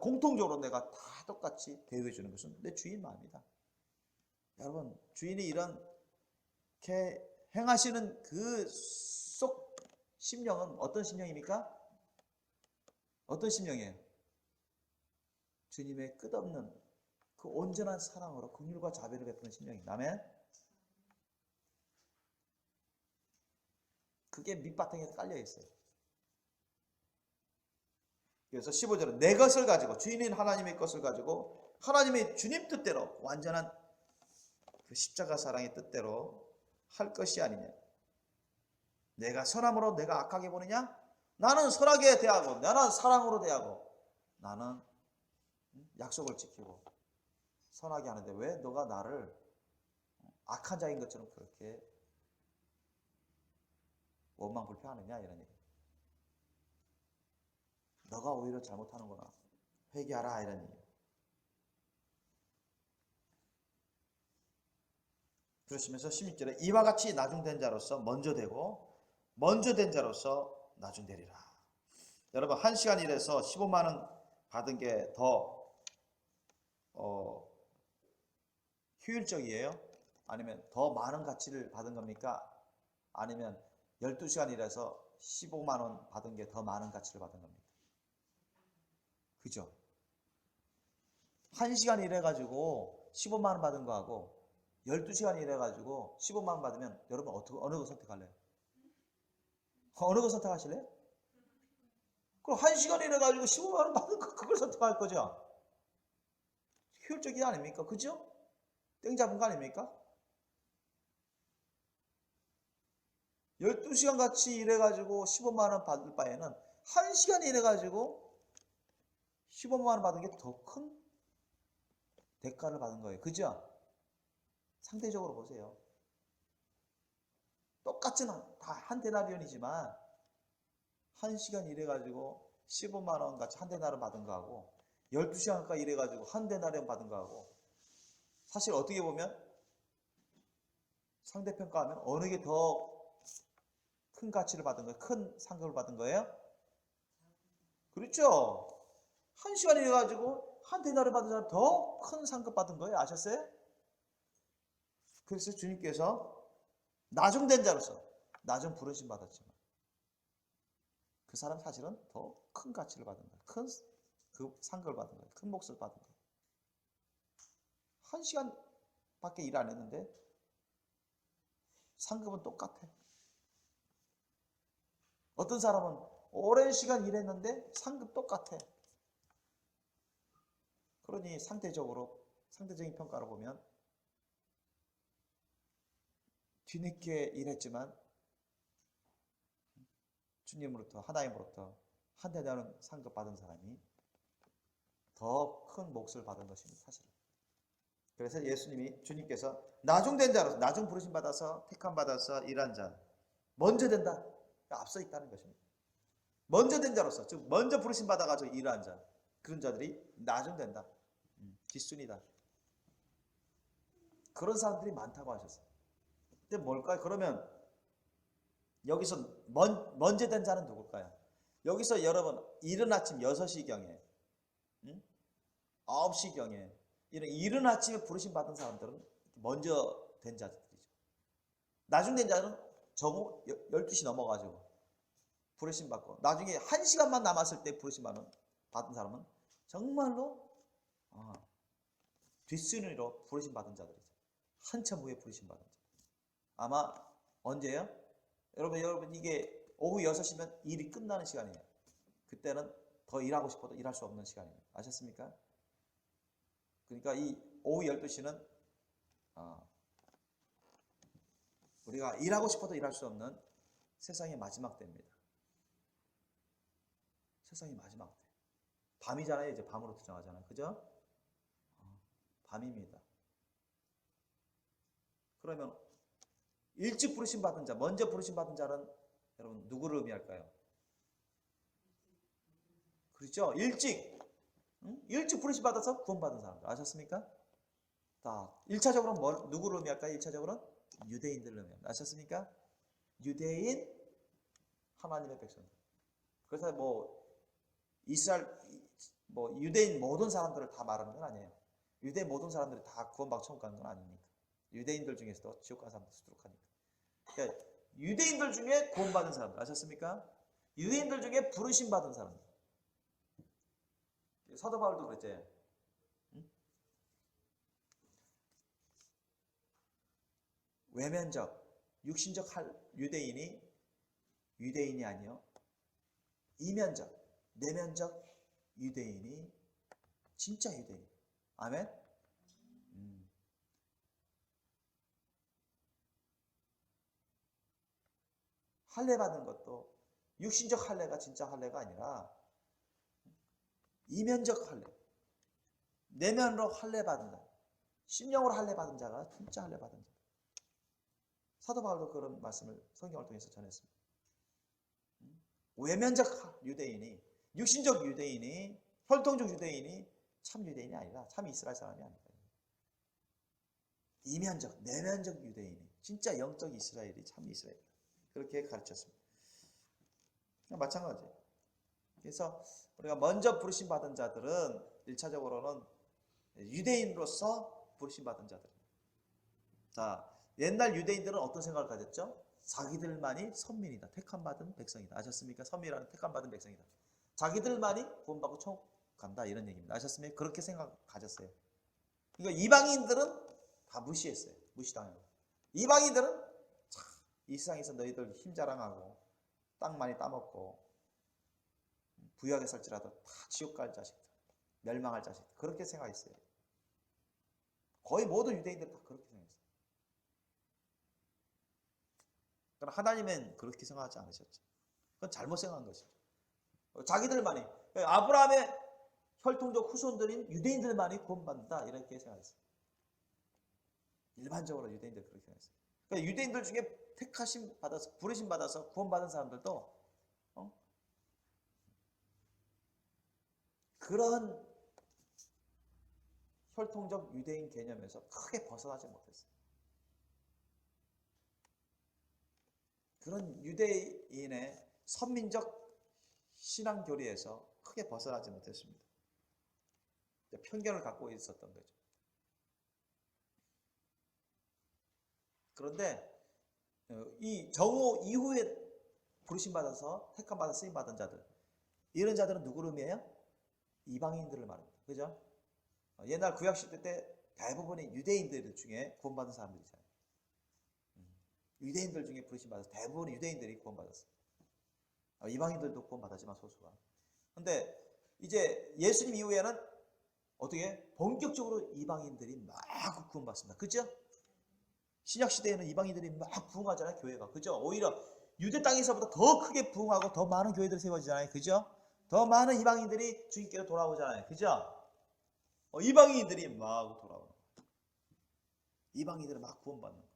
공통적으로 내가 다 똑같이 대우해 주는 것은 내 주인 마음이다. 여러분, 주인이 이렇게 행하시는 그 속 심령은 어떤 심령입니까? 어떤 심령이에요? 주님의 끝없는 그 온전한 사랑으로 긍휼과 자비를 베푸는 심령입니다. 아멘. 그게 밑바탕에 깔려 있어요. 그래서 15절은 내 것을 가지고 주인인 하나님의 것을 가지고 하나님의 주님 뜻대로 완전한 그 십자가 사랑의 뜻대로 할 것이 아니냐. 내가 선함으로 내가 악하게 보느냐? 나는 선하게 대하고 나는 사랑으로 대하고 나는 약속을 지키고 선하게 하는데 왜 너가 나를 악한 자인 것처럼 그렇게 원망 불평하느냐 이런 얘기. 너가 오히려 잘못하는구나. 회개하라 이런 얘기. 그러시면서 16절에 이와 같이 나중된 자로서 먼저 되고 먼저 된 자로서 나중되리라. 여러분 1시간 일해서 15만 원 받은 게 더 효율적이에요? 아니면 더 많은 가치를 받은 겁니까? 아니면 12시간 일해서 15만 원 받은 게 더 많은 가치를 받은 겁니까? 그죠? 1시간 일해가지고 15만 원 받은 거하고 12시간 일해가지고 15만 원 받으면 여러분 어느 거 선택할래요? 어느 거 선택하실래요? 그럼 1시간 일해가지고 15만 원 받은 거 그걸 선택할 거죠? 효율적이 아닙니까? 그죠? 땡 잡은 거 아닙니까? 12시간 같이 일해가지고 15만 원 받을 바에는 1시간 일해가지고 15만 원 받은 게 더 큰 대가를 받은 거예요. 그죠? 상대적으로 보세요. 똑같은 다 한 데나리온이지만 1시간 일해가지고 15만 원 같이 한 데나리온 받은 거하고 12시간 가까이 일해가지고 한 데나리온 받은 거하고 사실 어떻게 보면 상대평가하면 어느 게 더 큰 가치를 받은 거예요? 큰 상급을 받은 거예요? 그렇죠? 1시간 일해가지고 한 데나리온 받은 사람 더 큰 상급 받은 거예요. 아셨어요? 그래서 주님께서 나중된 자로서 나중 부르심 받았지만 그 사람 사실은 더 큰 가치를 받은 거예요. 큰 그 상급을 받은 거예요. 큰 몫을 받은 거예요. 1시간밖에 일 안 했는데 상급은 똑같아. 어떤 사람은 오랜 시간 일했는데 상급 똑같아. 그러니 상대적인 평가를 보면 뒤늦게 일했지만 주님으로부터 하나님으로부터 한 대 되는 상급 받은 사람이 더 큰 몫을 받은 것입니다. 사실은. 그래서 주님께서 나중된 자로서 나중 부르심 받아서 택함 받아서 일한 자 먼저 된다. 앞서 있다는 것입니다. 먼저 된 자로서 즉 먼저 부르심 받아가지고 일한 자 그런 자들이 나중된다. 뒷순이다. 그런 사람들이 많다고 하셨어요. 근데 뭘까요? 그러면 여기서 먼저 된 자는 누굴까요? 여기서 여러분 이른 아침 6시경에 9시경에 이런 이른 아침에 부르심 받은 사람들은 먼저 된 자들이죠. 나중 된 자는 정오 12시 넘어가지고 부르심 받고 나중에 1시간만 남았을 때 부르심 받은 사람은 정말로 뒷순위로 부르심 받은 자들이죠. 한참 후에 부르심 받은 자. 아마 언제요? 여러분 이게 오후 6시면 일이 끝나는 시간이에요. 그때는 더 일하고 싶어도 일할 수 없는 시간이에요. 아셨습니까? 그러니까 이 오후 12시는 우리가 일하고 싶어도 일할 수 없는 세상의 마지막 때입니다. 세상의 마지막 때. 밤이잖아요. 이제 밤으로 들어가잖아요. 그죠? 밤입니다. 그러면 일찍 부르심 받은 자, 먼저 부르심 받은 자는 여러분 누구를 의미할까요? 그렇죠? 일찍 부르심 받아서 구원받은 사람들. 아셨습니까? 자, 1차적으로 누구를 의미할까요? 1차적으로는 유대인들을 의미합니다. 아셨습니까? 유대인 하나님의 백성. 그래서 유대인 모든 사람들을 다 말하는 건 아니에요. 유대인 모든 사람들이 다 구원받고 천국 가는 건 아니니까. 유대인들 중에서도 지옥 가는 사람도 수두룩 하니까. 그러니까 유대인들 중에 구원받은 사람들 아셨습니까? 유대인들 중에 부르심 받은 사람들. 사도 바울도 그랬지. 외면적, 육신적 유대인이 아니요. 이면적, 내면적 유대인이 진짜 유대인. 아멘? 할례 받은 것도 육신적 할례가 진짜 할례가 아니라 이면적 할례, 내면으로 할례 받은 자, 심령으로 할례 받은 자가 진짜 할례 받은 자. 사도 바울도 그런 말씀을 성경을 통해서 전했습니다. 외면적 유대인이, 육신적 유대인이, 혈통적 유대인이 참 유대인이 아니라 참 이스라엘 사람이 아니다. 이면적, 내면적 유대인이 진짜 영적 이스라엘이 참 이스라엘이다. 그렇게 가르쳤습니다. 마찬가지. 그래서 우리가 먼저 부르심 받은 자들은 1차적으로는 유대인으로서 부르심 받은 자들입니다. 자, 옛날 유대인들은 어떤 생각을 가졌죠? 자기들만이 선민이다. 택함받은 백성이다. 아셨습니까? 선민이라는 택함받은 백성이다. 자기들만이 구원받고 천국 간다. 이런 얘기입니다. 아셨습니까? 그렇게 생각 가졌어요. 그러니까 이방인들은 다 무시했어요. 무시당하고. 이방인들은 이 세상에서 너희들 힘 자랑하고 땅 많이 따먹고 부유하게 살지라도 다 지옥 갈 자식들, 멸망할 자식들 그렇게 생각했어요. 거의 모든 유대인들은 다 그렇게 생각했어요. 그러나 하나님은 그렇게 생각하지 않으셨죠. 그건 잘못 생각한 것이죠. 자기들만이 아브라함의 혈통적 후손들인 유대인들만이 구원받는다 이렇게 생각했어요. 일반적으로 유대인들 그렇게 생각했어요. 그러니까 유대인들 중에 택하심 받아서 부르심 받아서 구원받은 사람들도 그런 혈통적 유대인 개념에서 크게 벗어나지 못했어요. 그런 유대인의 선민적 신앙 교리에서 크게 벗어나지 못했습니다. 편견을 갖고 있었던 거죠. 그런데 이 정오 이후에 부르심 받아서 택함 받아 쓰임 받은 자들, 이런 자들은 누구를 의미해요? 이방인들을 말합니다. 그죠? 옛날 구약 시대 때 대부분의 유대인들 중에 구원받은 사람들이잖아요. 유대인들 중에 부르심 받아서 대부분의 유대인들이 구원받았어요. 이방인들도 구원받았지만 소수가. 근데 이제 예수님 이후에는 어떻게 본격적으로 이방인들이 막 구원받습니다. 그죠? 신약 시대에는 이방인들이 막 부흥하잖아요, 교회가. 그죠? 오히려 유대 땅에서보다 더 크게 부흥하고 더 많은 교회들이 세워지잖아요. 그죠? 더 많은 이방인들이 주님께로 돌아오잖아요. 그죠? 이방인들이 막 돌아오는 거예요. 이방인들이 막 구원받는 거예요.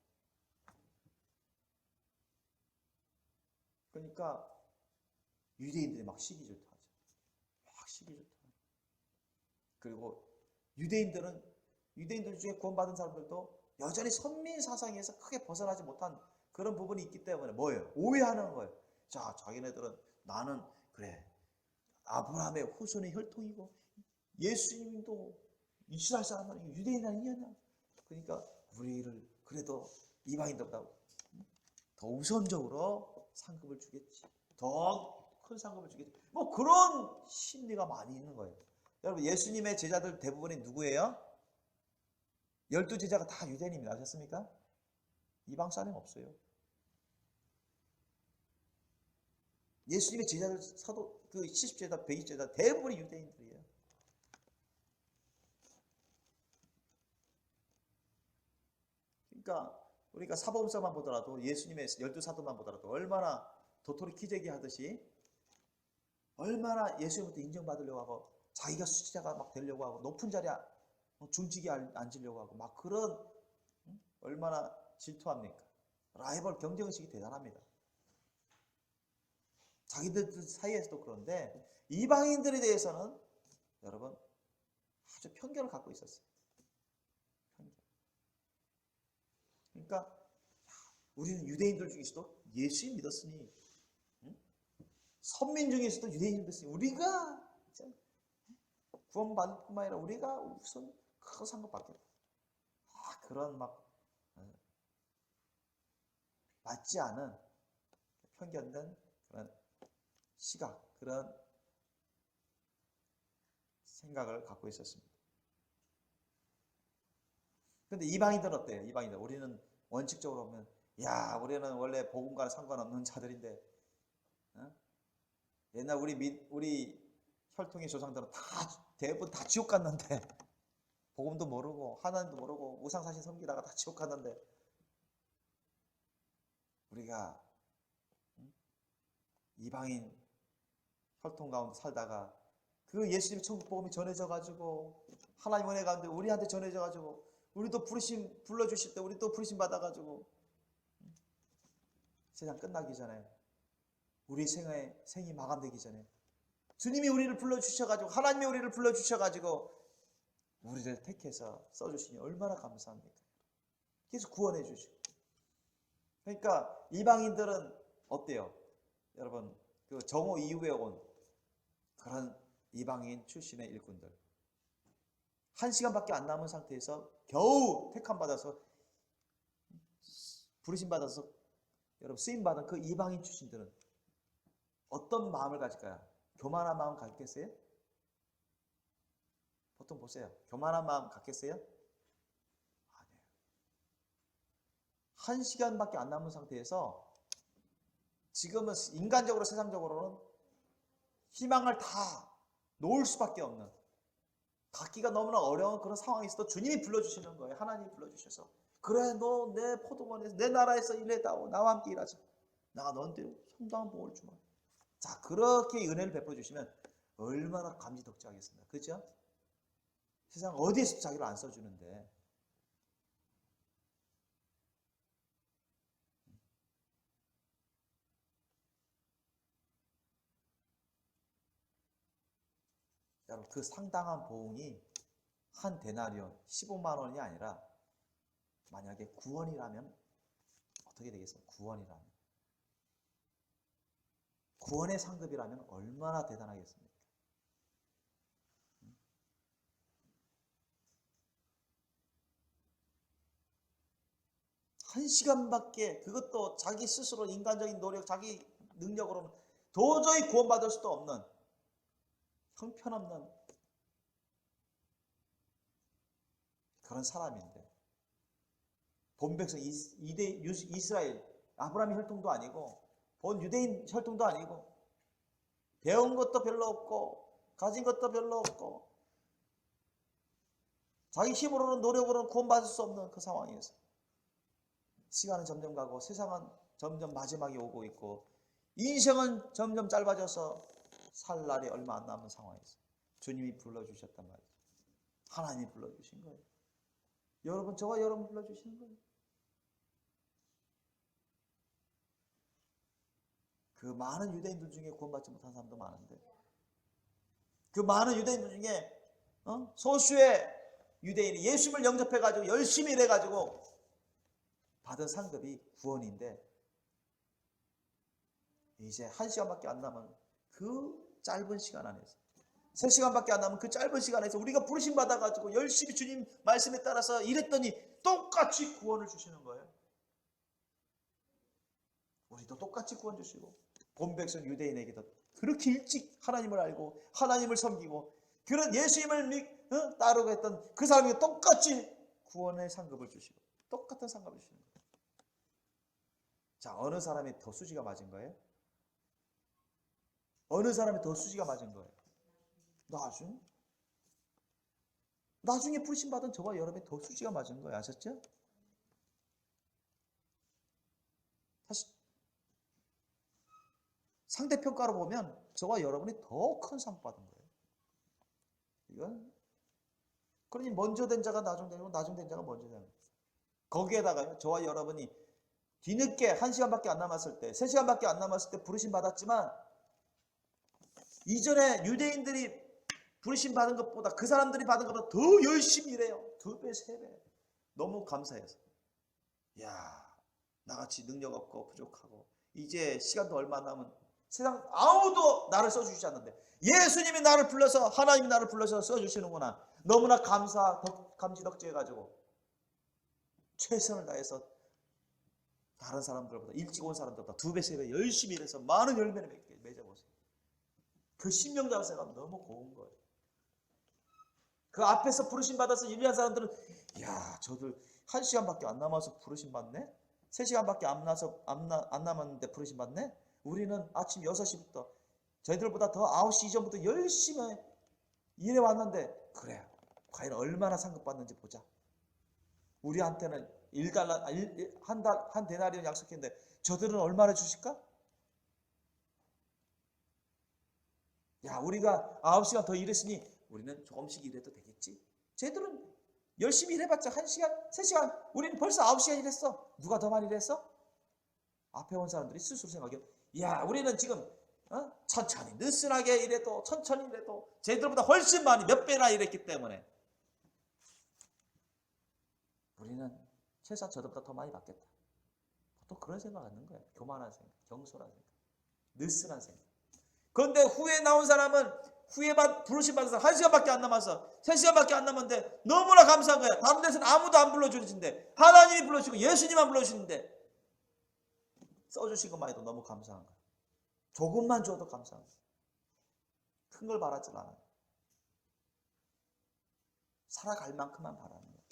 그러니까 유대인들이 막 시기질투하죠. 막 시기질투하죠. 그리고 유대인들 중에 구원받은 사람들도 여전히 선민 사상에서 크게 벗어나지 못한 그런 부분이 있기 때문에 뭐예요? 오해하는 거예요. 자, 자기네들은 나는 그래 아브라함의 후손의 혈통이고 예수님도 이스라엘 사람 아니고 유대인 아니냐? 그러니까 우리를 그래도 이방인들보다 더 우선적으로 상급을 주겠지. 더 큰 상급을 주겠지. 뭐 그런 심리가 많이 있는 거예요. 여러분 예수님의 제자들 대부분이 누구예요? 12제자가 다 유대인입니다. 아셨습니까? 이방 사람 없어요. 예수님의 제자들 사도 그 70제자, 120제자 대부분이 유대인들이에요. 그러니까 우리가 사복음서만 보더라도 예수님의 12사도만 보더라도 얼마나 도토리 키재기 하듯이 얼마나 예수님부터 인정받으려고 하고 자기가 수지자가 막 되려고 하고 높은 자리에 중직에 앉으려고 하고 막 그런 얼마나 질투합니까? 라이벌 경쟁의식이 대단합니다. 자기들 사이에서도 그런데 이방인들에 대해서는 여러분 아주 편견을 갖고 있었어요. 편견. 그러니까 우리는 유대인들 중에서도 예수님 믿었으니 선민 중에서도 유대인 믿었으니 우리가 구원받을 뿐만 아니라 우리가 우선 큰 상급 받겠다. 그런 막 맞지 않은 편견된 그런 시각, 그런 생각을 갖고 있었습니다. 근데 이방인들은 어때요? 이방인들. 우리는 원칙적으로 보면 야, 우리는 원래 복음과는 상관없는 자들인데 옛날 우리 혈통의 조상들은 대부분 다 지옥 갔는데 복음도 모르고 하나님도 모르고 우상사신 섬기다가 다 지옥 갔는데 우리가 이방인 혈통 가운데 살다가 그 예수님의 천국 복음이 전해져 가지고 하나님 은혜 가운데 우리한테 전해져 가지고 우리도 부르심 불러주실 때 우리 또 부르심 받아 가지고 세상 끝나기 전에 우리 생이 마감되기 전에 주님이 우리를 불러주셔가지고 하나님이 우리를 불러주셔가지고 우리를 택해서 써주시니 얼마나 감사합니까? 계속 구원해 주시고. 그러니까 이방인들은 어때요? 여러분 그 정오 이후에 온 그런 이방인 출신의 일꾼들 1시간밖에 안 남은 상태에서 겨우 택함 받아서 부르심 받아서 여러분 쓰임 받은 그 이방인 출신들은 어떤 마음을 가질까요? 교만한 마음 갖겠어요? 보통 보세요. 교만한 마음 갖겠어요? 아니에요. 1시간밖에 안 남은 상태에서 지금은 인간적으로 세상적으로는 희망을 다 놓을 수밖에 없는 갖기가 너무나 어려운 그런 상황에서도 주님이 불러주시는 거예요. 하나님이 불러주셔서 그래 너 내 포도원에서 내 나라에서 일해다오 나와 함께 일하자. 내가 너한테 상당한 복을 주마. 자 그렇게 은혜를 베풀어 주시면 얼마나 감지덕지하겠습니까? 그죠? 세상 어디에서 자기를 안 써주는데 여러분 그 상당한 보응이 한 데나리온 15만 원이 아니라 만약에 9원이라면 어떻게 되겠습니까? 9원이라면 구원의 상급이라면 얼마나 대단하겠습니까? 1시간밖에, 그것도 자기 스스로 인간적인 노력, 자기 능력으로는 도저히 구원받을 수도 없는 형편없는 그런 사람인데, 본백성 이스라엘, 아브라함의 혈통도 아니고 본 유대인 혈통도 아니고 배운 것도 별로 없고 가진 것도 별로 없고 자기 힘으로는 노력으로는 구원받을 수 없는 그 상황에서 시간은 점점 가고 세상은 점점 마지막에 오고 있고 인생은 점점 짧아져서 살 날이 얼마 안 남은 상황에서 주님이 불러주셨단 말이죠. 하나님이 불러주신 거예요. 여러분, 저와 여러분 불러주시는 거예요. 그 많은 유대인들 중에 구원받지 못한 사람도 많은데, 그 많은 유대인들 중에 소수의 유대인이 예수님을 영접해가지고 열심히 일해가지고 받은 상급이 구원인데, 이제 1시간밖에 안 남은 그 짧은 시간 안에서, 3시간밖에 안 남은 그 짧은 시간에서 우리가 부르심 받아가지고 열심히 주님 말씀에 따라서 일했더니 똑같이 구원을 주시는 거예요. 우리도 똑같이 구원 주시고, 본백성 유대인에게도 그렇게 일찍 하나님을 알고 하나님을 섬기고 그런 예수님을 따르고 했던 그 사람에게 똑같이 구원의 상급을 주시고 똑같은 상급을 주시는 거예요. 자, 어느 사람이 더 수지가 맞은 거예요? 어느 사람이 더 수지가 맞은 거예요? 나중에 부르심 받은 저와 여러분이 더 수지가 맞은 거예요. 아셨죠? 다시 상대평가로 보면 저와 여러분이 더 큰 상 받은 거예요. 이건 그러니 먼저 된 자가 나중되고 나중된 자가 먼저 되는 거예요. 거기에다가요, 저와 여러분이 뒤늦게 1시간밖에 안 남았을 때, 3시간밖에 안 남았을 때 부르심 받았지만 이전에 유대인들이 부르심 받은 것보다, 그 사람들이 받은 것보다 더 열심히 일해요. 2배, 3배. 너무 감사해서. 야, 나같이 능력 없고 부족하고 이제 시간도 얼마 안 남은 세상 아무도 나를 써주시지 않는데 예수님이 나를 불러서, 하나님이 나를 불러서 써주시는구나. 너무나 감지덕지해가지고 최선을 다해서 다른 사람들보다, 일찍 온 사람들보다 2배, 3배 열심히 일해서 많은 열매를 맺어보세요. 그 신명자세가 너무 고운 거예요. 그 앞에서 부르심 받아서 일한 사람들은, 야, 저들 1시간밖에 안 남아서 부르심 받네? 3시간밖에 안 남았는데 부르심 받네? 우리는 아침 6시부터 저희들보다 더 9시 이전부터 열심히 일해왔는데, 그래, 과연 얼마나 상급 받는지 보자. 우리한테는 한 데나리온 약속했는데 저들은 얼마나 주실까? 야, 우리가 9시간 더 일했으니 우리는 조금씩 일해도 되겠지. 쟤들은 열심히 일해봤자 1시간, 3시간, 우리는 벌써 9시간 일했어. 누가 더 많이 일했어? 앞에 온 사람들이 스스로 생각해요. 야, 우리는 지금 천천히 느슨하게 일해도, 천천히 일해도 쟤들보다 훨씬 많이 몇 배나 일했기 때문에 우리는 최소한 저들보다 더 많이 받겠다. 또 그런 생각을 하는 거예요. 교만한 생각, 경솔한 생각, 느슨한 생각. 그런데 후에 나온 사람은, 후에 부르심 받은 사람 1시간밖에 안 남았어. 3시간밖에 안 남았는데 너무나 감사한 거야. 다른 데서는 아무도 안 불러주시는데 하나님이 불러주시고 예수님만 불러주시는데 써주신 것만 해도 너무 감사한 거야. 조금만 줘도 감사한 거야. 큰 걸 바라지 않아요. 살아갈 만큼만 바라는 거예요.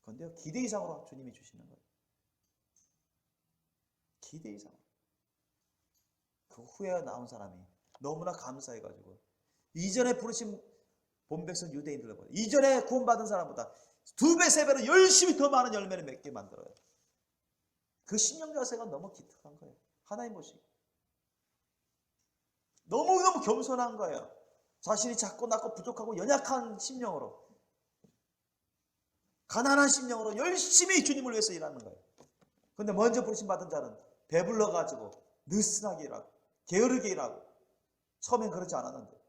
그런데 기대 이상으로 주님이 주시는 거예요. 기대 이상으로. 그 후에 나온 사람이 너무나 감사해가지고 이전에 부르신 본백성 유대인들보다, 이전에 구원받은 사람보다 2배, 3배로 열심히 더 많은 열매를 맺게 만들어요. 그 신령 자세가 너무 기특한 거예요. 하나님 보시고 너무너무 겸손한 거예요. 자신이 작고 낮고 부족하고 연약한 심령으로, 가난한 심령으로 열심히 주님을 위해서 일하는 거예요. 그런데 먼저 부르심 받은 자는 배불러가지고 느슨하게 일하고 게으르게 일하고, 처음엔 그렇지 않았는데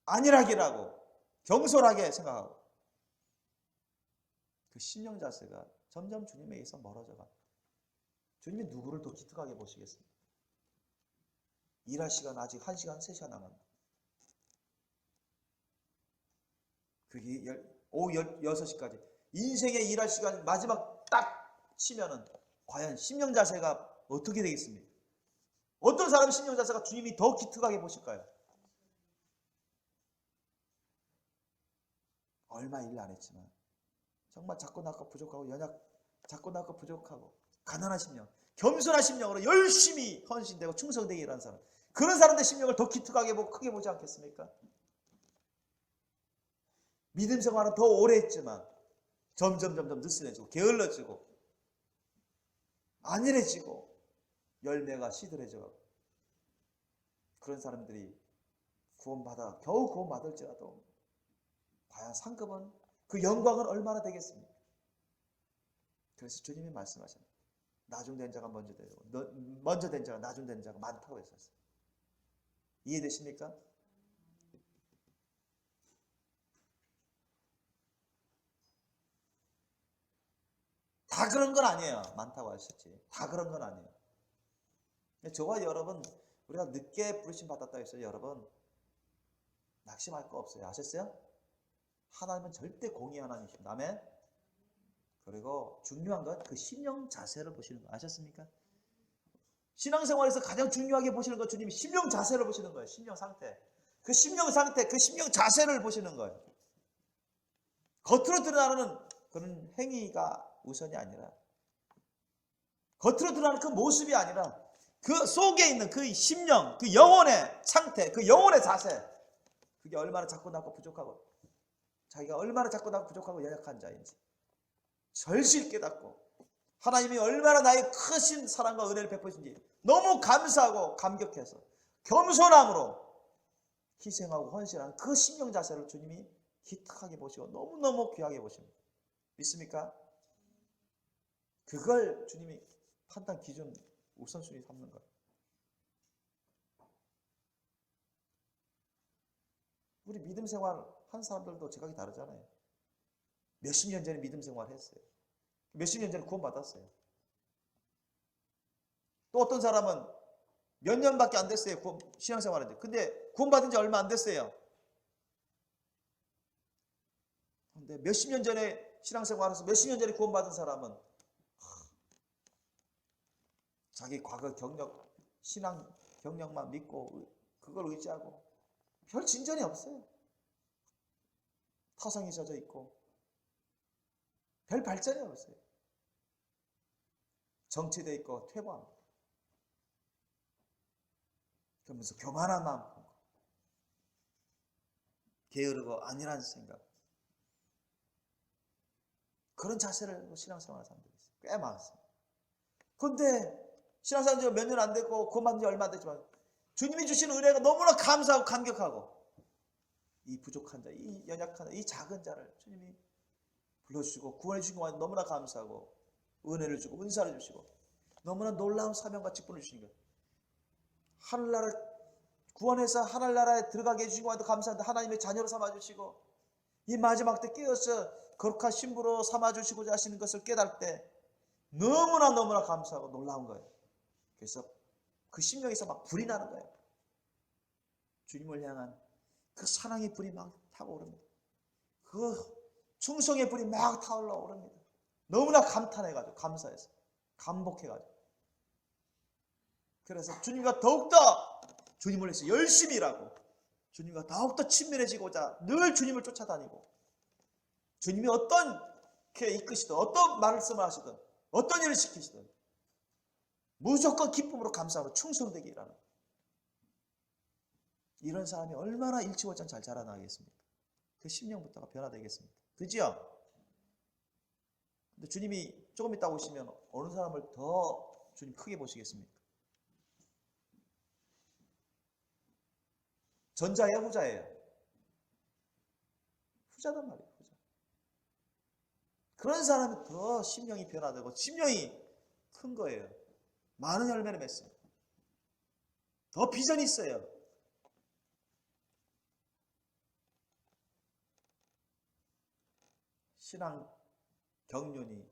안일하게 일하고 경솔하게 생각하고, 그 신령 자세가 점점 주님에게서 멀어져가. 주님이 누구를 더 기특하게 보시겠습니까? 일할 시간 아직 1시간, 3시간 남았는데 그게 오후 6시까지 인생의 일할 시간 마지막 딱 치면은 과연 심령 자세가 어떻게 되겠습니까? 어떤 사람의 심령 자세가 주님이 더 기특하게 보실까요? 얼마 일 안 했지만 정말 작고 낮고 부족하고 연약, 작고 낮고 부족하고 가난한 심령, 겸손한 심령으로 열심히 헌신되고 충성되게 일하는 사람, 그런 사람들의 심령을 더 기특하게 보고 크게 보지 않겠습니까? 믿음 생활은 더 오래 했지만 점점 느슨해지고 게을러지고 안일해지고 열매가 시들해져가고, 그런 사람들이 겨우 구원받을지라도 과연 상급은, 그 영광은 얼마나 되겠습니까? 그래서 주님이 말씀하셨습니다. 나중된 자가 먼저 되고 먼저 된 자가 나중된 자가 많다고 했었어요. 이해되십니까? 다 그런 건 아니에요. 많다고 하셨지. 다 그런 건 아니에요. 저와 여러분, 우리가 늦게 부르심 받았다고 했어요. 여러분, 낙심할 거 없어요. 아셨어요? 하나님은 절대 공의 하나님이십니다. 아멘? 그리고 중요한 건 그 심령 자세를 보시는 거 아셨습니까? 신앙생활에서 가장 중요하게 보시는 건 주님이 심령 자세를 보시는 거예요. 심령 상태. 그 심령 상태, 그 심령 자세를 보시는 거예요. 겉으로 드러나는 그런 행위가 우선이 아니라, 겉으로 드러나는 그 모습이 아니라 그 속에 있는 그 심령, 그 영혼의 상태, 그 영혼의 자세, 그게 얼마나 작고 낮고 부족하고, 자기가 얼마나 작고 낮고 부족하고 연약한 자인지 절실히 깨닫고, 하나님이 얼마나 나의 크신 사랑과 은혜를 베푸신지 너무 감사하고 감격해서 겸손함으로 희생하고 헌신하는 그 심령 자세를 주님이 기특하게 보시고 너무너무 귀하게 보십니다. 믿습니까? 그걸 주님이 판단 기준 우선순위 삼는 거예요. 우리 믿음 생활 한 사람들도 지각이 다르잖아요. 몇십 년 전에 믿음 생활 했어요. 몇십 년 전에 구원 받았어요. 또 어떤 사람은 몇 년밖에 안 됐어요. 신앙생활인데. 근데 구원 받은 지 얼마 안 됐어요. 근데 몇십 년 전에 신앙생활에서 몇십 년 전에 구원 받은 사람은 자기 과거 경력, 신앙 경력만 믿고 그걸 의지하고 별 진전이 없어요. 타성이 젖어 있고 별 발전이 없어요. 정체되어 있고 퇴보합니다. 그러면서 교만한 마음, 게으르고 안일한 생각, 그런 자세를 신앙생활하는 사람들이 있어요. 꽤 많습니다. 그런데 신앙생활 지가 몇 년 안 됐고 구원받은 지 얼마 안 됐지만 주님이 주시는 은혜가 너무나 감사하고 감격하고, 이 부족한 자, 이 연약한 자, 이 작은 자를 주님이 불러주시고 구원해 주신 것만 너무나 감사하고, 은혜를 주고 은사를 주시고 너무나 놀라운 사명과 직분을 주신 거예요. 하늘나라 구원해서 하늘나라에 들어가게 해주신 것만도 감사한데 하나님의 자녀로 삼아주시고, 이 마지막 때 깨어서 거룩한 신부로 삼아주시고자 하시는 것을 깨달을 때 너무나 감사하고 놀라운 거예요. 그래서 그 심령에서 막 불이 나는 거예요. 주님을 향한 그 사랑의 불이 막 타오릅니다. 그 충성의 불이 막 타올라오릅니다. 너무나 감탄해가지고, 감사해서, 감복해가지고. 그래서 주님과 더욱더 주님을 위해서 열심히 일하고, 주님과 더욱더 친밀해지고자 늘 주님을 쫓아다니고, 주님이 어떻게 이끄시든 어떤 말씀을 하시든 어떤 일을 시키시든 무조건 기쁨으로 감사하고 충성되게 일하는, 이런 사람이 얼마나 일치월장 잘 자라나겠습니까? 그 심령부터가 변화되겠습니다. 그지요? 근데 주님이 조금 있다 오시면 어느 사람을 더 주님 크게 보시겠습니까? 전자예요, 후자예요? 후자단 말이에요, 후자. 그런 사람이 더 심령이 변화되고 심령이 큰 거예요. 많은 열매를 맺습니다. 더 비전이 있어요. 신앙 경륜이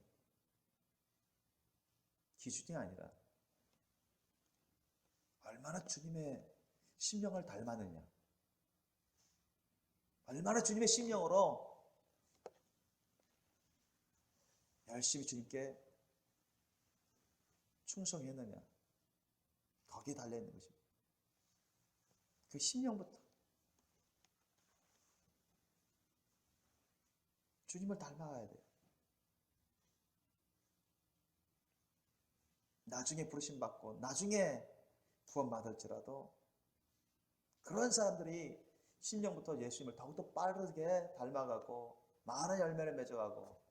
기준이 아니라 얼마나 주님의 심령을 닮았느냐, 얼마나 주님의 심령으로 열심히 주님께 충성했느냐, 거기에 달려있는 것입니다. 그 심령부터 주님을 닮아가야 돼요. 나중에 부르심 받고 나중에 구원 받을지라도 그런 사람들이 심령부터 예수님을 더욱더 빠르게 닮아가고 많은 열매를 맺어가고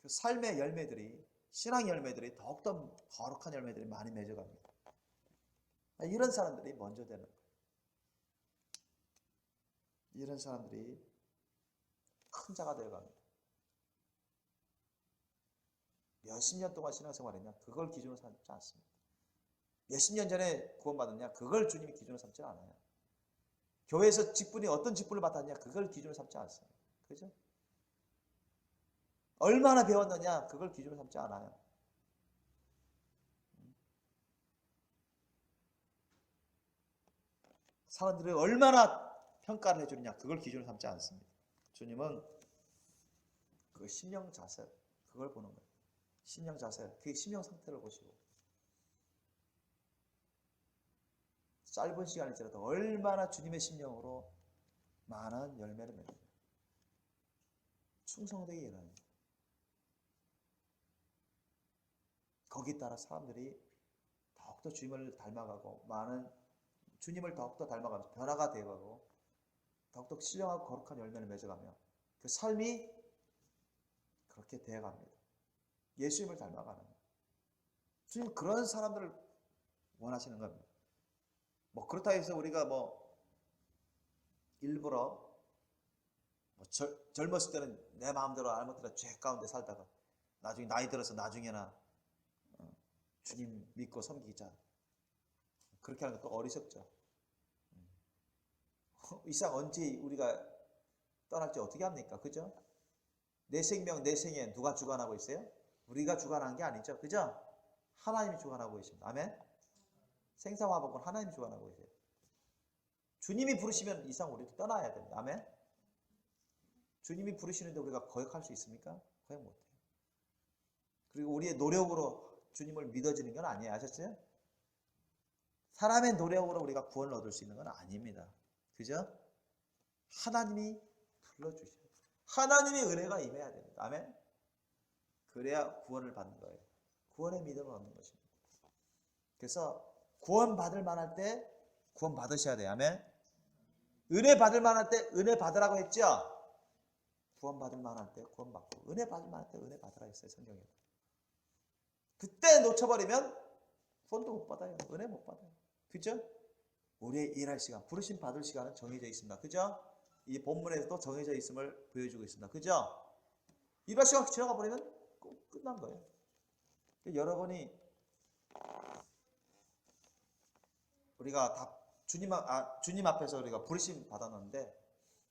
그 삶의 열매들이, 신앙의 열매들이 더욱더 거룩한 열매들이 많이 맺어갑니다. 이런 사람들이 먼저 되는 거예요. 이런 사람들이 큰 자가 되어갑니다. 몇십 년 동안 신앙생활했냐? 그걸 기준으로 삼지 않습니다. 몇십 년 전에 구원받았냐? 그걸 주님이 기준으로 삼지 않아요. 교회에서 직분이 어떤 직분을 맡았냐? 그걸 기준으로 삼지 않습니다. 그죠? 얼마나 배웠느냐? 그걸 기준으로 삼지 않아요. 사람들이 얼마나 평가를 해주느냐? 그걸 기준으로 삼지 않습니다. 주님은 그 심령 자세, 그걸 보는 거예요. 심령 자세, 그 심령 상태를 보시고 짧은 시간일지라도 얼마나 주님의 심령으로 많은 열매를 맺느냐, 충성되게 일하느냐. 거기에 따라 사람들이 더욱더 주님을 닮아가고 많은 주님을 더욱더 닮아가면서 변화가 되어가고 더욱더 신령하고 거룩한 열매를 맺어가며 그 삶이 그렇게 되어갑니다. 예수님을 닮아가는 거예요. 주님 그런 사람들을 원하시는 겁니다. 뭐 그렇다 해서 우리가 뭐 일부러 뭐 젊었을 때는 내 마음대로 알못대로 죄 가운데 살다가 나중에 나이 들어서 나중에나 주님 믿고 섬기자, 그렇게 하는 것도 어리석죠. 이 세상 언제 우리가 떠날지 어떻게 합니까? 그죠? 내 생명, 내 생에 누가 주관하고 있어요? 우리가 주관한 게 아니죠. 그죠? 하나님이 주관하고 계십니다. 아멘? 생사화복은 하나님이 주관하고 계세요. 주님이 부르시면 이상 우리도 떠나야 됩니다. 아멘? 주님이 부르시는데 우리가 거역할 수 있습니까? 거역 못해요. 그리고 우리의 노력으로 주님을 믿어지는 건 아니에요. 아셨어요? 사람의 노력으로 우리가 구원을 얻을 수 있는 건 아닙니다. 그죠? 하나님이 불러주셔요. 하나님의 은혜가 임해야 됩니다. 아멘? 그래야 구원을 받는 거예요. 구원의 믿음을 얻는 것입니다. 그래서 구원 받을 만할 때 구원 받으셔야 돼요. 아멘? 은혜 받을 만할 때 은혜 받으라고 했죠? 구원 받을 만할 때 구원 받고 은혜 받을 만할 때 은혜 받으라 했어요. 성경에. 그때 놓쳐버리면 구원도 못 받아요. 은혜 못 받아요. 그죠? 우리의 일할 시간, 부르심 받을 시간은 정해져 있습니다. 그죠? 이 본문에서도 정해져 있음을 보여주고 있습니다. 그죠? 일할 시간 지나가 버리면 끝난 거예요. 여러분이 우리가 다 주님 앞에서 우리가 부르심 받았는데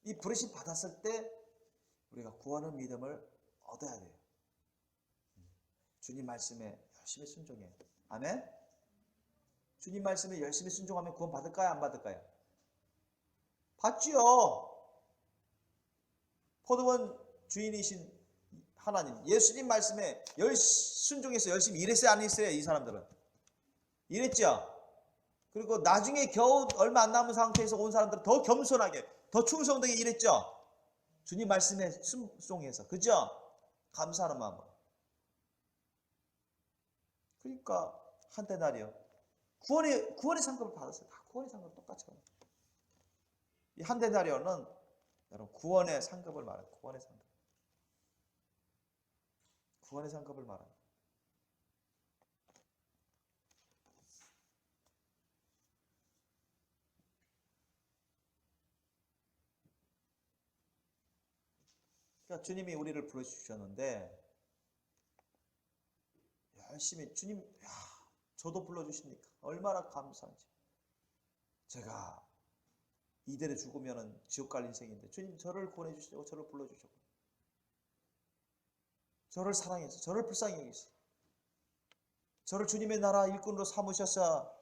이 부르심 받았을 때 우리가 구원의 믿음을 얻어야 돼요. 주님 말씀에 열심히 순종해요. 아멘? 주님 말씀에 열심히 순종하면 구원 받을까요? 안 받을까요? 받지요. 포도원 주인이신 하나님, 예수님 말씀에 순종해서 열심히 일했어요? 안 했어요? 이 사람들은 일했죠. 그리고 나중에 겨우 얼마 안 남은 상태에서 온 사람들은 더 겸손하게, 더 충성되게 일했죠. 주님 말씀에 순종해서. 그죠? 감사하는 마음으로. 그러니까 한때 날이요. 구원의 상급을 받았어요. 다 구원의 상급을 똑같이 받았어요. 이 한때 날이요는 여러분 구원의 상급을 말해요. 구원의 상급. 구원의 상급을 말합니다. 그러니까 주님이 우리를 불러주셨는데 열심히 주님, 저도 불러주십니까? 얼마나 감사한지. 제가 이대로 죽으면 지옥 갈 인생인데 주님 저를 구원해 주시고 저를 불러주셨고 저를 사랑해서 저를 불쌍히 여기서 저를 주님의 나라 일꾼으로 삼으셔서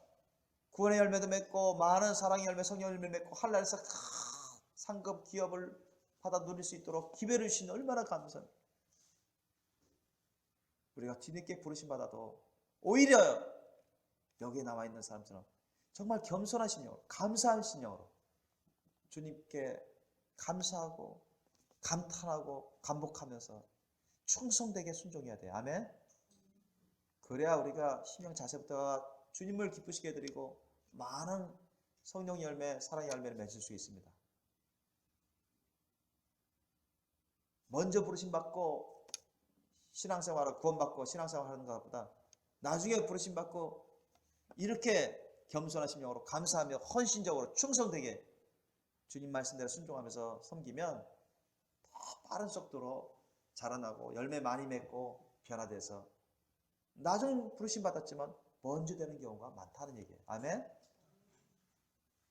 구원의 열매도 맺고 많은 사랑의 열매, 성령의 열매 맺고 하늘에서 상급 기업을 받아 누릴 수 있도록 기회를 주신 얼마나 감사합니다. 우리가 뒤늦게 부르심 받아도 오히려 여기에 남아 있는 사람처럼 정말 겸손한 심령으로, 감사한 심령으로 주님께 감사하고 감탄하고 감복하면서 충성되게 순종해야 돼요. 아멘. 그래야 우리가 심령 자세부터 주님을 기쁘시게 해드리고 많은 성령 열매, 사랑의 열매를 맺을 수 있습니다. 먼저 부르심 받고 신앙생활을 구원받고 신앙생활을 하는 것보다 나중에 부르심 받고 이렇게 겸손한 심령으로 감사하며 헌신적으로 충성되게 주님 말씀대로 순종하면서 섬기면 더 빠른 속도로 자라나고 열매 많이 맺고 변화돼서 나중 부르심 받았지만 먼저 되는 경우가 많다는 얘기예요. 아멘.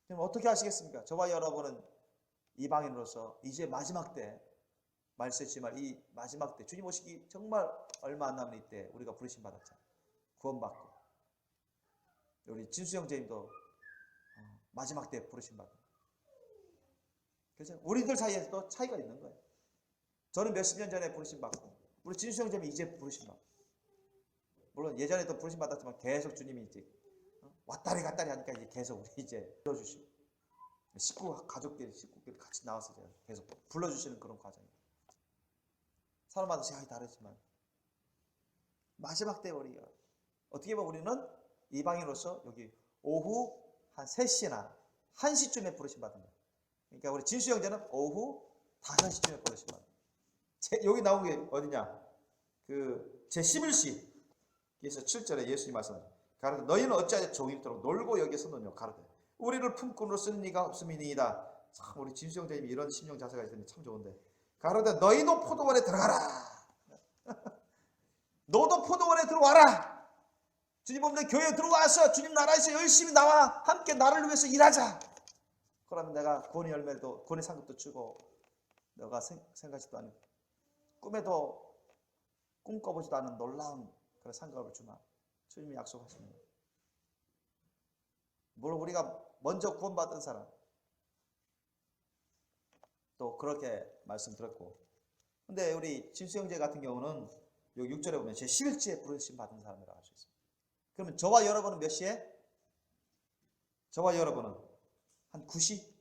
그럼 어떻게 하시겠습니까? 저와 여러분은 이방인으로서 이제 마지막 때 말씀했지만 이 마지막 때 주님 오시기 정말 얼마 안 남은 이때 우리가 부르심 받았잖아요. 구원받고 우리 진수 형제님도 마지막 때 부르심 받고 그래서 우리들 사이에서도 차이가 있는 거예요. 저는 몇십 년 전에 부르심 받고 우리 진수 형제님이 이제 부르심 받고 물론 예전에도 부르심 받았지만 계속 주님이 이제 왔다리 갔다리 하니까 이제 계속 우리 이제 불러주시고 식구끼리 같이 나와서 계속 불러주시는 그런 과정이에요. 사람마다 생각이 다르지만 마지막 때 우리가 어떻게 보면 우리는 이방인으로서 여기 오후 한 3시나 1시쯤에 부르심 받은 거예요. 그러니까 우리 진수 형제는 오후 5시쯤에 부르심 받은 거예요. 여기 나온 게 어디냐? 제 11시 그래서 7절에 예수님 말씀하셨죠. 가로되 너희는 어찌하여 종일토록 놀고 여기서 노냐. 가로되 우리를 품꾼으로 쓰는 이가 없음이니이다. 참 우리 진수 형제님이 이런 심령 자세가 있으니 참 좋은데 가로되 너희도 포도원에 들어가라. 너도 포도원에 들어와라. 주님 없는 교회에 들어와서 주님 나라에서 열심히 나와 함께 나를 위해서 일하자. 그러면 내가 구원의 열매도 구원의 상급도 주고 너가 생각지도 않은 꿈에도 꿈꿔보지도 않은 놀라운 그런 상급을 주마. 주님이 약속하십니다. 물론 우리가 먼저 구원받은 사람 또 그렇게 말씀드렸고 근데 우리 진수 형제 같은 경우는 여기 6절에 보면 제 11지에 부르심 받은 사람이라고 할 수 있습니다. 그러면 저와 여러분은 몇 시에? 저와 여러분은 한 9시?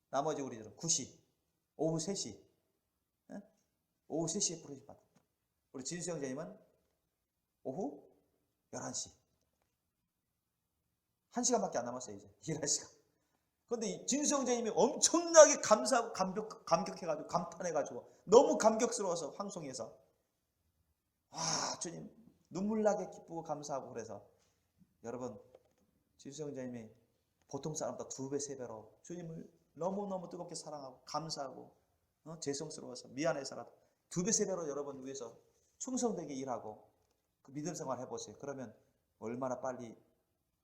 나머지 우리들은 9시, 오후 3시, 오후 3시에 부르심 받은 우리 진수 형제님은 오후 11시 1시간밖에 안 남았어요. 이제 일할 시간. 그런데 진수 형제님이 엄청나게 감사하고 감격해가지고 감탄해가지고 너무 감격스러워서 황송해서 주님 눈물 나게 기쁘고 감사하고 그래서 여러분 진수 형제님이 보통 사람보다 2배, 3배로 주님을 너무너무 뜨겁게 사랑하고 감사하고 죄송스러워서 미안해서라도 2배, 3배로 여러분 위해서 충성되게 일하고 그 믿음 생활 해보세요. 그러면 얼마나 빨리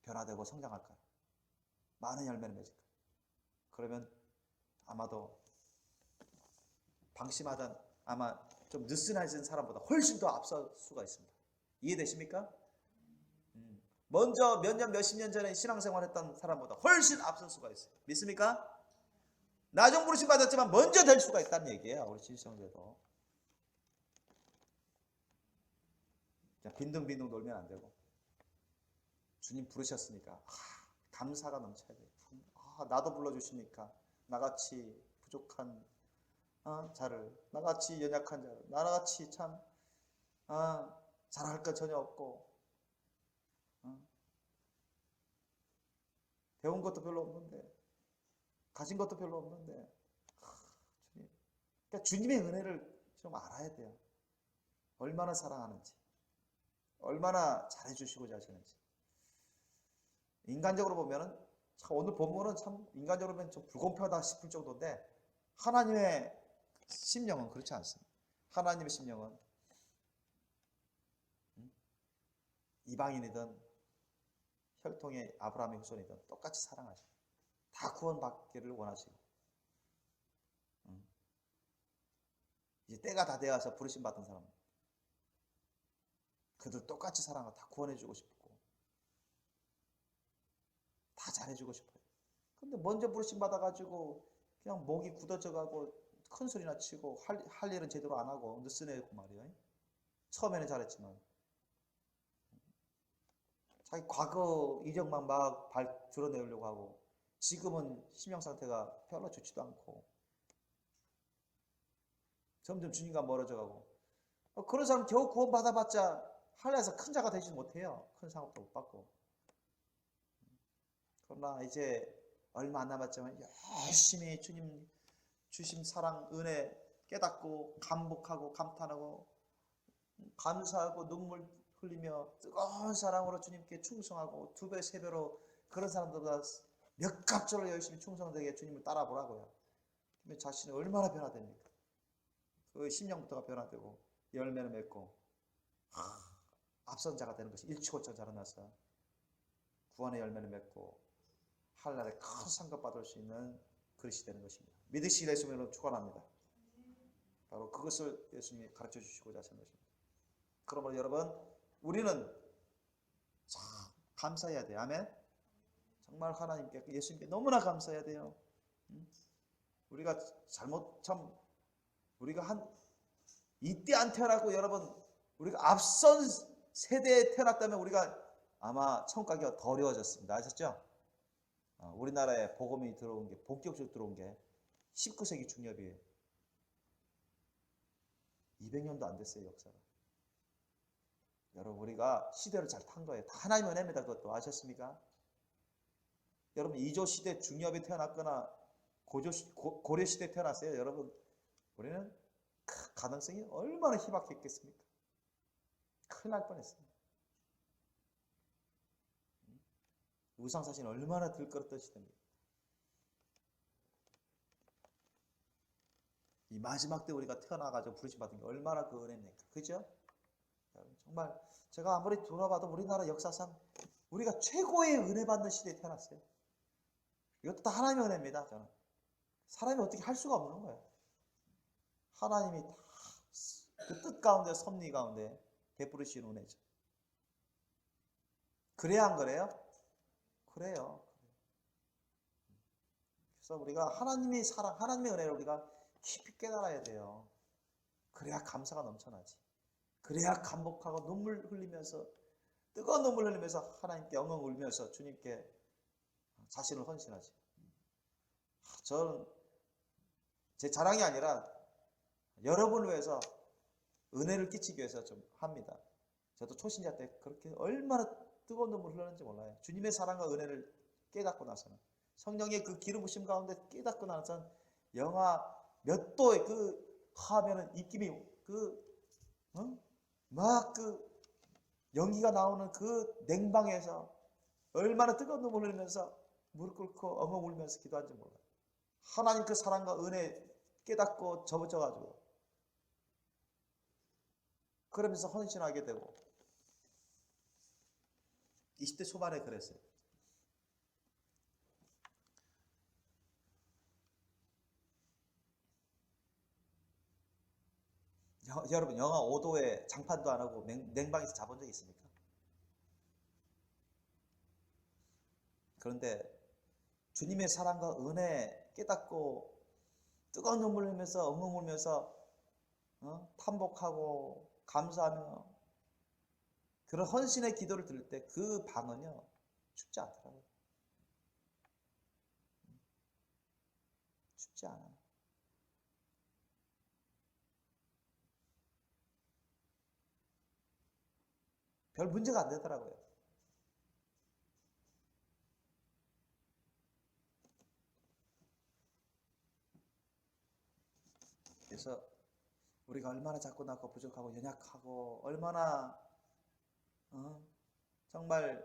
변화되고 성장할까요? 많은 열매를 맺을까요? 그러면 아마도 방심하던 아마 좀 느슨해진 사람보다 훨씬 더 앞설 수가 있습니다. 이해되십니까? 먼저 몇 년, 몇십 년 전에 신앙생활 했던 사람보다 훨씬 앞설 수가 있어요. 믿습니까? 나중 부르심 받았지만 먼저 될 수가 있다는 얘기예요. 우리 진성제도. 빈둥빈둥 놀면 안 되고 주님 부르셨으니까 감사가 넘쳐야 돼요. 나도 불러주시니까 나같이 부족한 자를 나같이 연약한 자를 나같이 참 잘할 것 전혀 없고 배운 것도 별로 없는데 가진 것도 별로 없는데 주님. 그러니까 주님의 은혜를 좀 알아야 돼요. 얼마나 사랑하는지 얼마나 잘해주시고자 하시는지. 인간적으로 보면은 참 오늘 본문은 참 인간적으로 보면 좀 불공평하다 싶을 정도인데 하나님의 심령은 그렇지 않습니다. 하나님의 심령은 이방인이든 혈통의 아브라함의 후손이든 똑같이 사랑하시고 다 구원받기를 원하시고 이제 때가 다 되어서 부르심 받은 사람 그들 똑같이 사랑하고 다 구원해주고 싶고 다 잘해주고 싶어요. 근데 먼저 부르심 받아가지고 그냥 목이 굳어져가고 큰 소리나 치고 할 일은 제대로 안 하고 느슨해고 말이에요. 처음에는 잘했지만 자기 과거 이력만 막 드러내려고 하고, 지금은 심령 상태가 별로 좋지도 않고 점점 주님과 멀어져 가고, 그런 사람 겨우 구원 받아봤자 하늘에서 큰 자가 되지 못해요. 큰 상업도 못 받고. 그러나 이제 얼마 안 남았지만 열심히 주님 주신 사랑 은혜 깨닫고 감복하고 감탄하고 감사하고 눈물 흘리며 뜨거운 사랑으로 주님께 충성하고 2배, 3배로 그런 사람들보다 몇 값절로 열심히 충성되게 주님을 따라보라고요. 그러면 자신이 얼마나 변화됩니까? 그 심령부터가 변화되고 열매를 맺고 앞선 자가 되는 것이 일치고천 자라나서 구원의 열매를 맺고 하늘나라에 큰 상급 받을 수 있는 그릇이 되는 것입니다. 믿으시기를 예수님으로 축원합니다. 바로 그것을 예수님이 가르쳐 주시고자 하시는 것입니다. 그러므로 여러분, 우리는 참 감사해야 돼요. 아멘. 정말 하나님께, 예수님께 너무나 감사해야 돼요. 우리가 우리가 이때 안 태어나고 여러분, 우리가 앞선 세대에 태어났다면 우리가 아마 천국 가기가 더 어려워졌습니다. 아셨죠? 우리나라에 복음이 들어온 게, 본격적으로 들어온 게 19세기 중엽이에요. 200년도 안 됐어요, 역사가. 여러분, 우리가 시대를 잘 탄 거예요. 다 하나님의 은혜입니다. 그것도 아셨습니까? 여러분, 2조 시대 중엽에 태어났거나 고려 시대에 태어났어요. 여러분, 우리는 가능성이 얼마나 희박했겠습니까? 큰일 날 뻔했습니다. 우상사신 얼마나 들끓었던 시대입니다. 이 마지막 때 우리가 태어나가지고 부르심 받은 게 얼마나 그 은혜입니까? 그죠? 정말 제가 아무리 돌아봐도 우리나라 역사상 우리가 최고의 은혜 받는 시대에 태어났어요. 이것도 다 하나님의 은혜입니다. 저는 사람이 어떻게 할 수가 없는 거예요. 하나님이 다 그 뜻 가운데 섭리 가운데 베푸르시는 은혜죠. 그래야 안 그래요? 그래요. 그래서 우리가 하나님의 사랑, 하나님의 은혜를 우리가 깊이 깨달아야 돼요. 그래야 감사가 넘쳐나지. 그래야 감복하고 눈물 흘리면서, 뜨거운 눈물 흘리면서 하나님께 엉엉 울면서 주님께 자신을 헌신하지. 저는 제 자랑이 아니라 여러분을 위해서 은혜를 끼치기 위해서 좀 합니다. 저도 초신자 때 그렇게 얼마나 뜨거운 눈물 흘렸는지 몰라요. 주님의 사랑과 은혜를 깨닫고 나서는, 성령의 그 기름 부심 가운데 깨닫고 나서는, 영하 몇 도의 그 하면은 입김이 막 그 연기가 나오는 그 냉방에서 얼마나 뜨거운 눈물 흘리면서 무릎 꿇고 엉엉 울면서 기도한지 몰라요. 하나님 그 사랑과 은혜 깨닫고 접어져가지고 그러면서 헌신하게 되고, 20대 초반에 그랬어요. 여러분, 영하 5도에 장판도 안 하고 냉방에서 자본 적 있습니까? 그런데 주님의 사랑과 은혜 깨닫고 뜨거운 눈물 흘리면서 엉엉 울면서 탐복하고 감사하며 그런 헌신의 기도를 들을 때 그 방은요 춥지 않더라고요. 춥지 않아요. 별 문제가 안 되더라고요. 그래서 우리가 얼마나 작고 낮고 부족하고 연약하고 얼마나 정말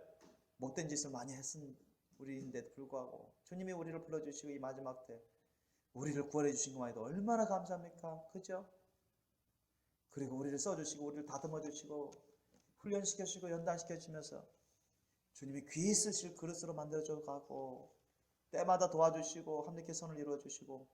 못된 짓을 많이 했은 우리인데도 불구하고 주님이 우리를 불러주시고 이 마지막 때 우리를 구원해 주신 것만 해도 얼마나 감사합니까? 그죠? 그리고 우리를 써주시고 우리를 다듬어 주시고 훈련시켜 주시고 연단시켜 주시면서 주님이 귀히 쓰실 그릇으로 만들어져 가고 때마다 도와주시고 합력의 선을 이루어 주시고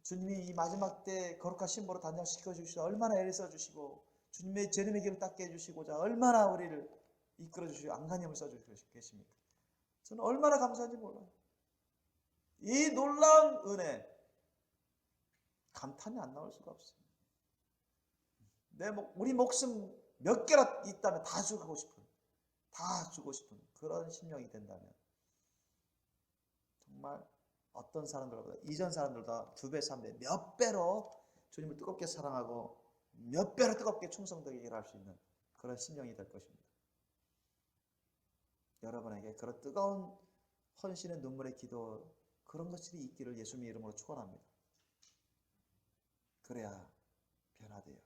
주님이 이 마지막 때 거룩한 신부로 단장시켜 주시고 얼마나 애를 써 주시고 주님의 제름의 길을 닦게 해주시고자 얼마나 우리를 이끌어 주시고 안간힘을 써주시고 계십니까? 저는 얼마나 감사한지 몰라요. 이 놀라운 은혜 감탄이 안 나올 수가 없어요. 우리 목숨 몇 개라 있다면 다 주고 싶어요. 다 주고 싶은 그런 심령이 된다면 정말 어떤 사람들보다 이전 사람들보다 2배, 3배, 몇 배로 주님을 뜨겁게 사랑하고 몇 배로 뜨겁게 충성되게 할 수 있는 그런 심령이 될 것입니다. 여러분에게 그런 뜨거운 헌신의 눈물의 기도 그런 것들이 있기를 예수님의 이름으로 축원합니다. 그래야 변화돼요.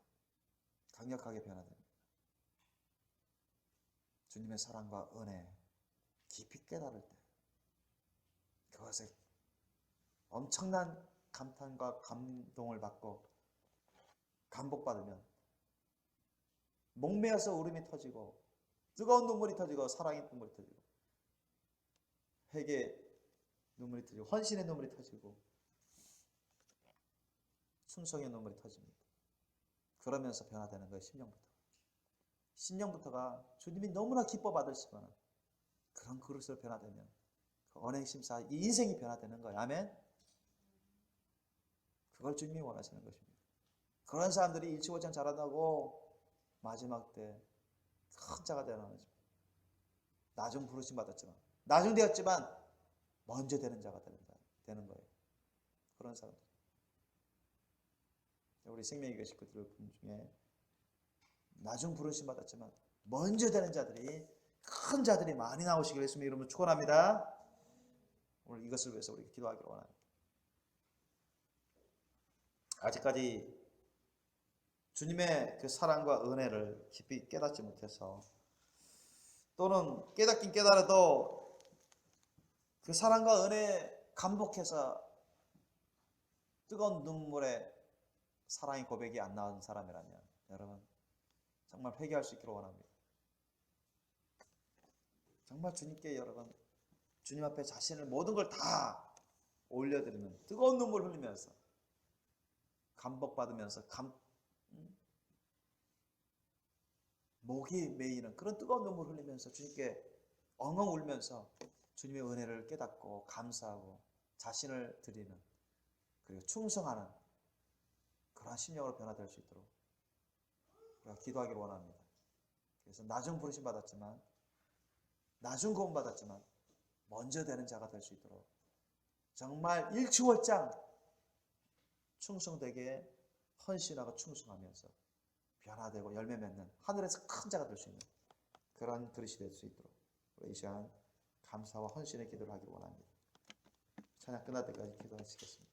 강력하게 변화됩니다. 주님의 사랑과 은혜 깊이 깨달을 때 그것에 엄청난 감탄과 감동을 받고 감복받으면 목매어서 울음이 터지고 뜨거운 눈물이 터지고 사랑의 눈물이 터지고 회개의 눈물이 터지고 헌신의 눈물이 터지고 충성의 눈물이 터집니다. 그러면서 변화되는 거예요. 심령부터가 주님이 너무나 기뻐 받으시거나 그런 그릇으로 변화되면 그 언행심사 이 인생이 변화되는 거예요. 아멘. 그걸 주님이 원하시는 것입니다. 그런 사람들이 일치월장 자라나고 마지막 때 큰 자가 되는 거죠. 나중 부르심 받았지만 나중 되었지만 먼저 되는 자가 되는 거예요. 그런 사람들. 우리 생명의 식구들 중에 나중 부르심 받았지만 먼저 되는 자들이 큰 자들이 많이 나오시기를 예수님의 이름으로 축원합니다. 오늘 이것을 위해서 우리 기도하기를 원합니다. 아직까지 주님의 그 사랑과 은혜를 깊이 깨닫지 못해서 또는 깨닫긴 깨달아도 그 사랑과 은혜에 감복해서 뜨거운 눈물에 사랑의 고백이 안 나온 사람이라면 여러분 정말 회개할 수 있기를 원합니다. 정말 주님께 여러분 주님 앞에 자신을 모든 걸 다 올려드리는 뜨거운 눈물 흘리면서 감복받으면서 목이 메이는 그런 뜨거운 눈물 흘리면서 주님께 엉엉 울면서 주님의 은혜를 깨닫고 감사하고 자신을 드리는 그리고 충성하는 그런 심령으로 변화될 수 있도록 우리가 기도하기를 원합니다. 그래서 나중 부르심 받았지만 나중 구원 받았지만 먼저 되는 자가 될 수 있도록 정말 일취월장 충성되게 헌신하고 충성하면서 변화되고 열매 맺는 하늘에서 큰 자가 될 수 있는 그런 그릇이 될 수 있도록 우리 이 시간 감사와 헌신의 기도를 하기를 원합니다. 찬양 끝날 때까지 기도하시겠습니다.